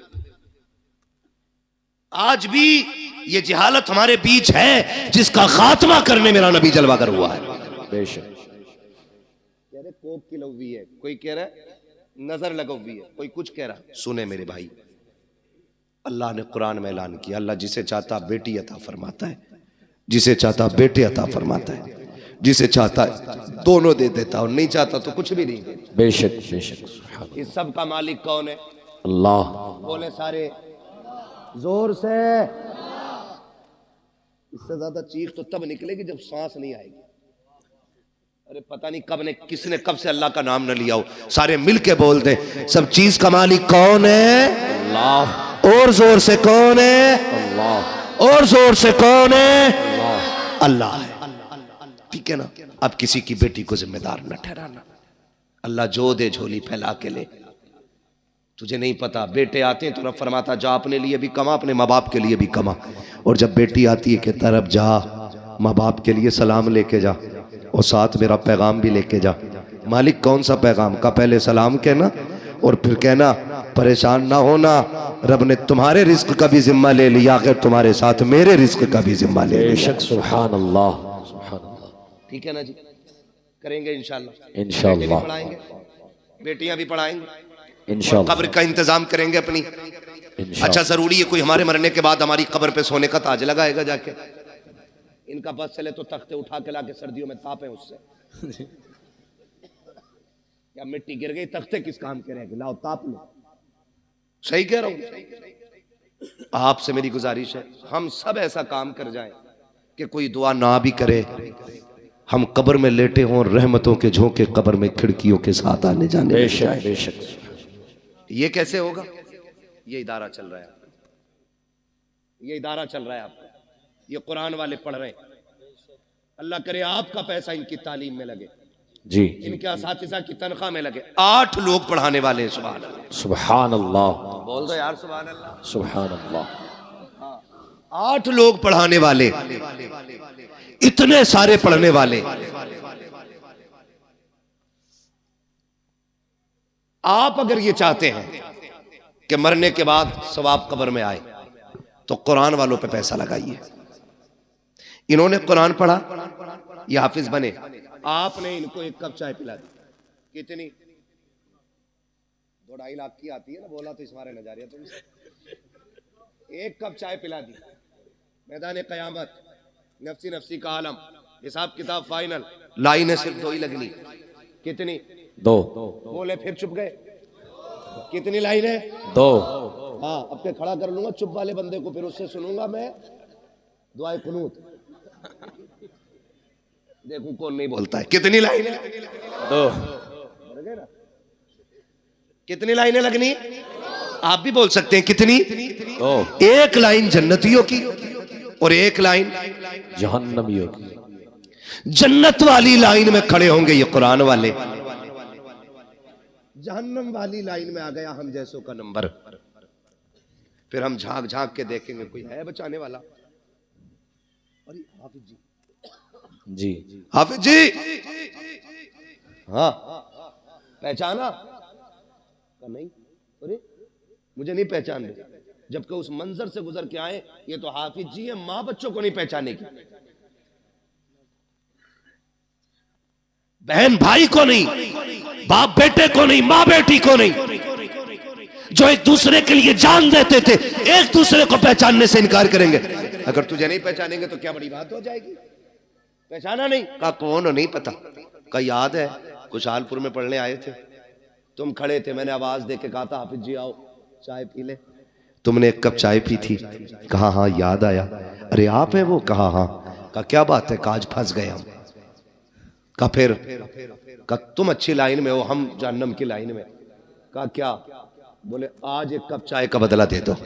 आज भी ये जहालत हमारे बीच है जिसका खात्मा करने मेरा नबी जलवागर हुआ है। बेशक कह रहे कोप की लवी है, कोई कह रहा है नजर लगवी है, कोई कुछ कह रहा है। सुने मेरे भाई, अल्लाह ने कुरान में ऐलान किया अल्लाह जिसे चाहता बेटी अता फरमाता है, जिसे चाहता बेटे अता फरमाता है, जिसे चाहता दोनों दे देता और नहीं चाहता तो कुछ भी नहीं देता। बेशक बेशक। इस सब का मालिक कौन है? अल्लाह। बोले सारे जोर से। इससे ज्यादा चीख तो तब निकलेगी जब सांस नहीं आएगी। अरे पता नहीं कब ने किसने कब से अल्लाह का नाम न लिया हो, सारे मिलके बोल दे सब चीज का मालिक कौन है? अल्लाह। और जोर से कौन है? अल्लाह। और जोर से कौन है? अल्लाह है। ठीक है ना। अब किसी की बेटी को जिम्मेदार न ठहराना, अल्लाह जो दे झोली फैला के ले। तुझे नहीं पता, बेटे आते हैं तो रब फरमाता जा अपने लिए भी कमा, अपने माँ बाप के लिए भी कमा, और जब बेटी आती है कहता रब जा माँ बाप के लिए सलाम लेके जा और साथ मेरा पैगाम भी लेके जा। मालिक कौन सा पैगाम का? पहले सलाम कहना और फिर कहना परेशान ना होना, रब ने तुम्हारे रिस्क का भी जिम्मा ले लिया, अगर तुम्हारे साथ मेरे रिस्क का भी जिम्मा ले लिया। सुभान अल्लाह। ठीक है ना जी, करेंगे इंशाल्लाह। इंशाल्लाह पढ़ाएंगे, बेटियां भी पढ़ाएंगे, इंशाल्लाह कब्र का इंतजाम करेंगे अपनी। अच्छा जरूरी है कोई हमारे मरने के बाद हमारी कब्र पे सोने का ताज लगाएगा जाके? इनका बस चले तो तख्ते उठा के लाके सर्दियों में तापे उससे। या मिट्टी गिर गई तख्ते किस काम के रहेंगे, लाओ ताप लो। सही कह रहा हूं। आपसे मेरी गुजारिश है हम सब ऐसा काम कर जाएं कि कोई दुआ ना भी करे, हम कब्र में लेटे हों, रहमतों के झोंके कब्र में खिड़कियों के साथ आने जाने। बेशक बेशक। ये कैसे होगा? ये इदारा चल रहा है, ये इदारा चल रहा है आपका, ये कुरान वाले पढ़ रहे हैं। अल्लाह करे आपका पैसा इनकी तालीम में लगे, जी इनके असातिज़ा की तनख्वाह में लगे 8 लोग पढ़ाने वाले हैं। सुभान अल्लाह, सुभान अल्लाह, बोल दो यार सुभान अल्लाह। सुभान अल्लाह। 8 लोग पढ़ाने वाले, इतने सारे पढ़ने वाले। आप अगर ये चाहते हैं कि मरने के बाद सवाब कब्र में आए तो कुरान वालों पे पैसा लगाइए। इन्होंने कुरान पढ़ा, ये हाफिज बने, आपने इनको 1 कप चाय पिला दी, कितनी 2-2.5 लाख की आती है ना, बोला तो इस मारे नजारिया तुमसे। 1 कप चाय पिला दी, मैदान कयामत नफसी नफसी का आलम, हिसाब किताब फाइनल, लाइनें सिर्फ 2 ही लगनी, कितनी 2। बोले फिर चुप गए, कितनी लाइन है 2। हाँ, अब के खड़ा कर लूंगा चुप वाले बंदे को, फिर उससे सुनूंगा मैं दुआए कुनूत, देखूं कौन नहीं बोलता है। कितनी लाइन है 2। कितनी लाइनें लगनी, आप भी बोल सकते हैं कितनी 2। 1 लाइन जन्नतियों की और 1 लाइन जहन्नमियों की। जन्नत वाली लाइन में खड़े होंगे ये कुरान वाले, जहन्नम वाली लाइन में आ गया हम जैसों का नंबर। फिर हम झांक झांक के देखेंगे कोई है बचाने वाला। अरे हाफिज जी, जी हाफिज जी, हाँ पहचाना नहीं, अरे मुझे नहीं पहचान रहे, जबकि उस मंजर से गुजर के आए, ये तो हाफिज जी है, मां बच्चों को नहीं पहचानेगी, बहन भाई को नहीं, बाप बेटे को नहीं, मां बेटी को नहीं, जो एक दूसरे के लिए जान देते थे, एक दूसरे को पहचानने से इनकार करेंगे। अगर तुझे नहीं पहचानेंगे तो क्या बड़ी बात हो जाएगी। पहचाना नहीं, कहा कौन हो, नहीं पता, कहा याद है खुशहालपुर में पढ़ने आए थे, तुम खड़े थे, मैंने आवाज दे के कहा था हाफिज जी आओ चाय पी ले, तुमने 1 कप चाय पी थी, कहा हाँ याद आया, अरे आप है वो, कहा हाँ, कहा क्या बात है, कहा आज फंस गए हम, कहा फिर, कहा तुम अच्छी लाइन में हो, हम जहन्नम की लाइन में, कहा क्या, बोले आज 1 कप चाय का बदला दे दो,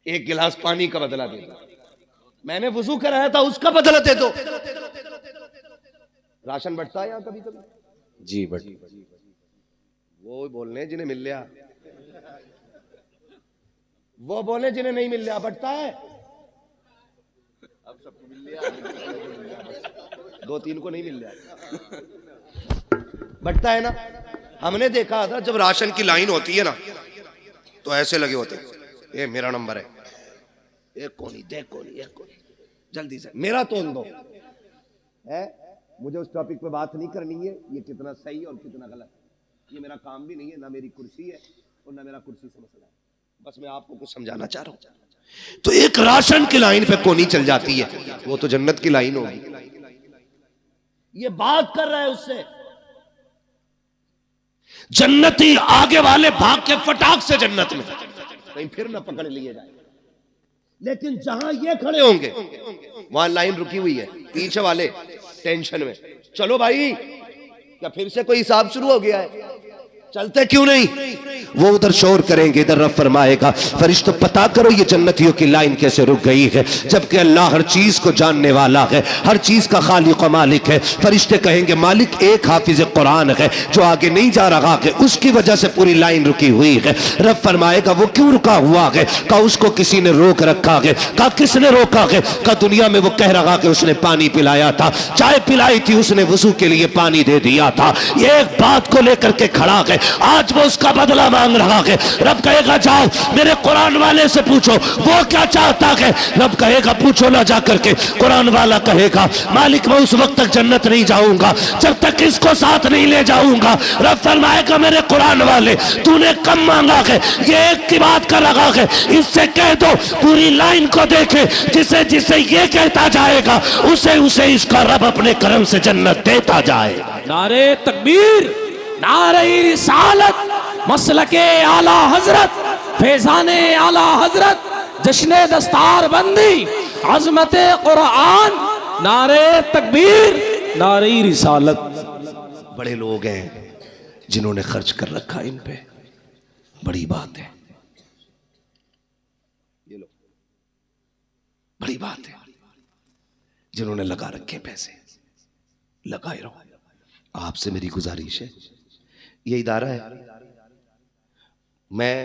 1 गिलास पानी का बदला दे दो, मैंने वुजू कराया था उसका बदला दे दो। राशन बंटता है यहाँ कभी कभी, जी बट वो बोलने जिन्हें मिल लिया, वो बोले जिन्हें नहीं मिल लिया, बंटता है, अब सबको मिल लिया, 2-3 को नहीं मिल लिया, बंटता है ना। हमने देखा था जब राशन की लाइन होती है ना तो ऐसे लगे होते, ये मेरा नंबर है, एक कोनी देख कोनी, एक कोनी जल्दी से मेरा तोल दो है, मुझे उस टॉपिक पे बात नहीं करनी है, ये कितना सही और कितना गलत, ये मेरा काम भी नहीं है, ना मेरी कुर्सी है और ना मेरा कुर्सी से मसला है, बस मैं आपको कुछ समझाना चाह रहा हूं। तो एक राशन की लाइन पे कोनी चल जाती है, वो तो जन्नत की लाइन होगी, ये बात कर रहा है उससे, जन्नती आगे वाले भाग के फटाक से जन्नत में, कहीं फिर ना पकड़ लिए जाए, लेकिन जहां ये खड़े होंगे वहां लाइन रुकी हुई है, पीछे वाले टेंशन में, चलो भाई क्या फिर से कोई हिसाब शुरू हो गया है, चलते क्यों नहीं, वो उधर शोर करेंगे, इधर रब फरमाएगा फरिश्तों पता करो ये जन्नतियों की लाइन कैसे रुक गई है, जबकि अल्लाह हर चीज को जानने वाला है, हर चीज का खालिक व मालिक है। फरिश्ते कहेंगे मालिक एक हाफिज कुरान है जो आगे नहीं जा रहा है, उसकी वजह से पूरी लाइन रुकी हुई है। रब फरमाएगा वो क्यों रुका हुआ है, का उसको किसी ने रोक रखा है, का किसने रोका है, का दुनिया में वो कह रहा कि उसने पानी पिलाया था, चाय पिलाई थी उसने, वुजू के लिए पानी दे दिया था, ये एक बात को लेकर के खड़ा है, आज वो उसका बदला मांग रहा है। रब कहेगा जाओ मेरे कुरान वाले से पूछो वो क्या चाहता है, रब कहेगा पूछो ना जाकर के, कुरान वाला कहेगा मालिक मैं उस वक्त तक जन्नत नहीं जाऊंगा जब तक इसको साथ नहीं ले जाऊंगा। रब फरमाएगा मेरे कुरान वाले तूने कम मांगा है, ये एक की बात कर रहा है, इससे कह दो पूरी लाइन को देखे, जिसे जिसे ये कहता जाएगा उसे उसे इसका रब अपने करम से जन्नत देता जाएगा। नारे तकबीर, नारे रिसालत, मसलके आला हजरत, फैजाने आला हजरत, जश्ने दस्तार बंदी, अजमत कुरान, नारे तकबीर, नारे रिसालत। बड़े लोग हैं जिन्होंने खर्च कर रखा इन पे, बड़ी बात है, ये लो बड़ी बात है, जिन्होंने लगा रखे पैसे, लगाए रहो। आपसे मेरी गुजारिश है, ये इदारा है, मैं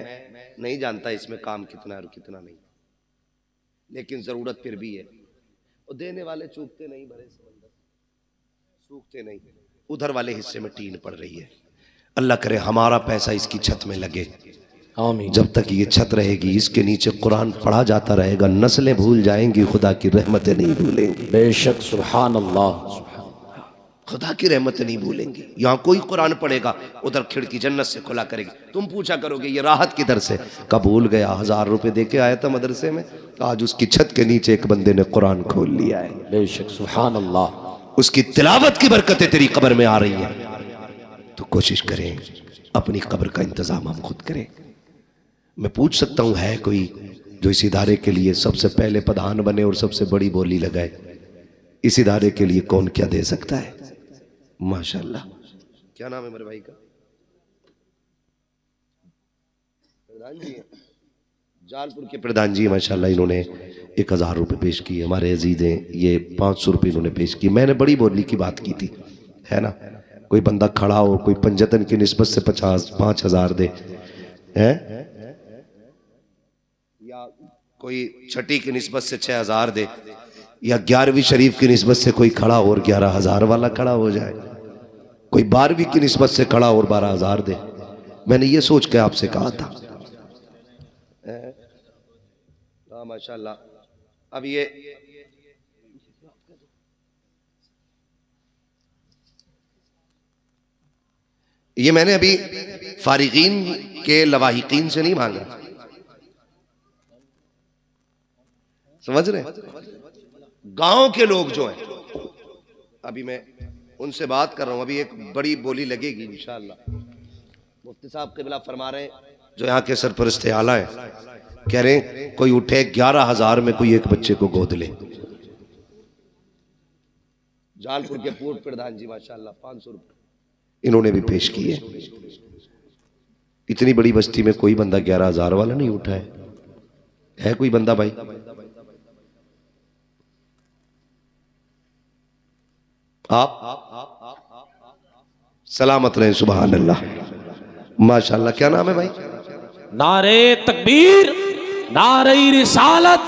नहीं जानता इसमें काम कितना और कितना नहीं, लेकिन जरूरत फिर भी है। और देने वाले चूकते नहीं, भरे समंदर सूखते नहीं। उधर वाले हिस्से में टीन पड़ रही है, अल्लाह करे हमारा पैसा इसकी छत में लगे। आमीन। जब तक ये छत रहेगी, इसके नीचे कुरान पढ़ा जाता रहेगा, नस्लें भूल जाएंगी, खुदा की रहमतें नहीं भूलेंगी। बेशक, सुभान अल्लाह, खुदा की रहमतें नहीं भूलेंगी। यहाँ कोई कुरान पढ़ेगा, उधर खिड़की जन्नत से खुला करेगी। तुम पूछा करोगे ये राहत किधर से? कब भूल गया, 1000 रुपए दे के आया था मदरसे में, आज उसकी छत के नीचे एक बंदे ने कुरान खोल लिया है। बेशक, सुभान अल्लाह। उसकी तिलावत की बरकतें तेरी कब्र में आ रही हैं। तो कोशिश करें अपनी कब्र का इंतजाम हम खुद करें। मैं पूछ सकता हूं, है कोई जो इस इदारे के लिए सबसे पहले प्रधान बने और सबसे बड़ी बोली लगाए? इस इदारे के लिए कौन क्या दे सकता है? माशाल्लाह। क्या नाम है मेरे भाई का? प्रधान जी हैं, जालपुर के प्रधान जी। माशाल्लाह, इन्होंने 1000 रुपये पेश किए। हमारे अजीज हैं, ये 500 रुपये इन्होंने पेश किए। मैंने बड़ी बोली की बात की थी, है ना? कोई बंदा खड़ा हो, कोई पंजतन की निस्बत से 5,000 दे, है, या कोई छठी की निस्बत से 6,000 दे, या 11वीं शरीफ की निस्बत से कोई खड़ा और 11,000 वाला खड़ा हो जाए, कोई 12वीं की निस्बत से खड़ा और 12,000 दे। मैंने ये सोच के आपसे कहा था। माशाल्लाह। अब ये मैंने अभी फारिगीन के लवाहिकीन से नहीं मांगा, समझ रहे? गांव के लोग जो हैं, अभी मैं उनसे बात कर रहा हूं। अभी एक बड़ी बोली लगेगी इंशाअल्लाह। मुफ्ती साहब क़िबला फरमा रहे हैं, जो यहाँ के सरपरस्त आला है, कह रहे हैं कोई उठे 11,000 में कोई एक बच्चे को गोद ले। जालपुर के पूर्व प्रधान जी माशाअल्लाह 500 रुपये इन्होंने भी पेश किए। इतनी बड़ी बस्ती में कोई बंदा 11,000 वाला नहीं उठा है कोई बंदा भाई? आप सलामत रहे, सुभान अल्लाह, माशाअल्लाह। क्या नाम है भाई? नारे तकबीर, नारे रिसालत,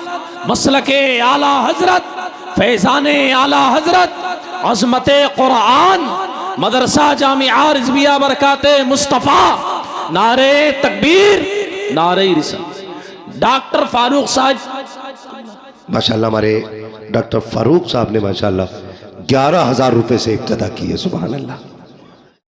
मसलके आला हजरत, फैजाने आला हजरत, अज़मते कुरान, मदरसा जामिया रिज़विया बरकाते मुस्तफ़ा। नारे तकबीर, नारे रिसालत। डॉक्टर फारूक साहब माशाअल्लाह, हमारे डॉक्टर फारूक साहब ने माशाअल्लाह 11,000 रुपए से इब्तिदा की है, सुभान अल्लाह।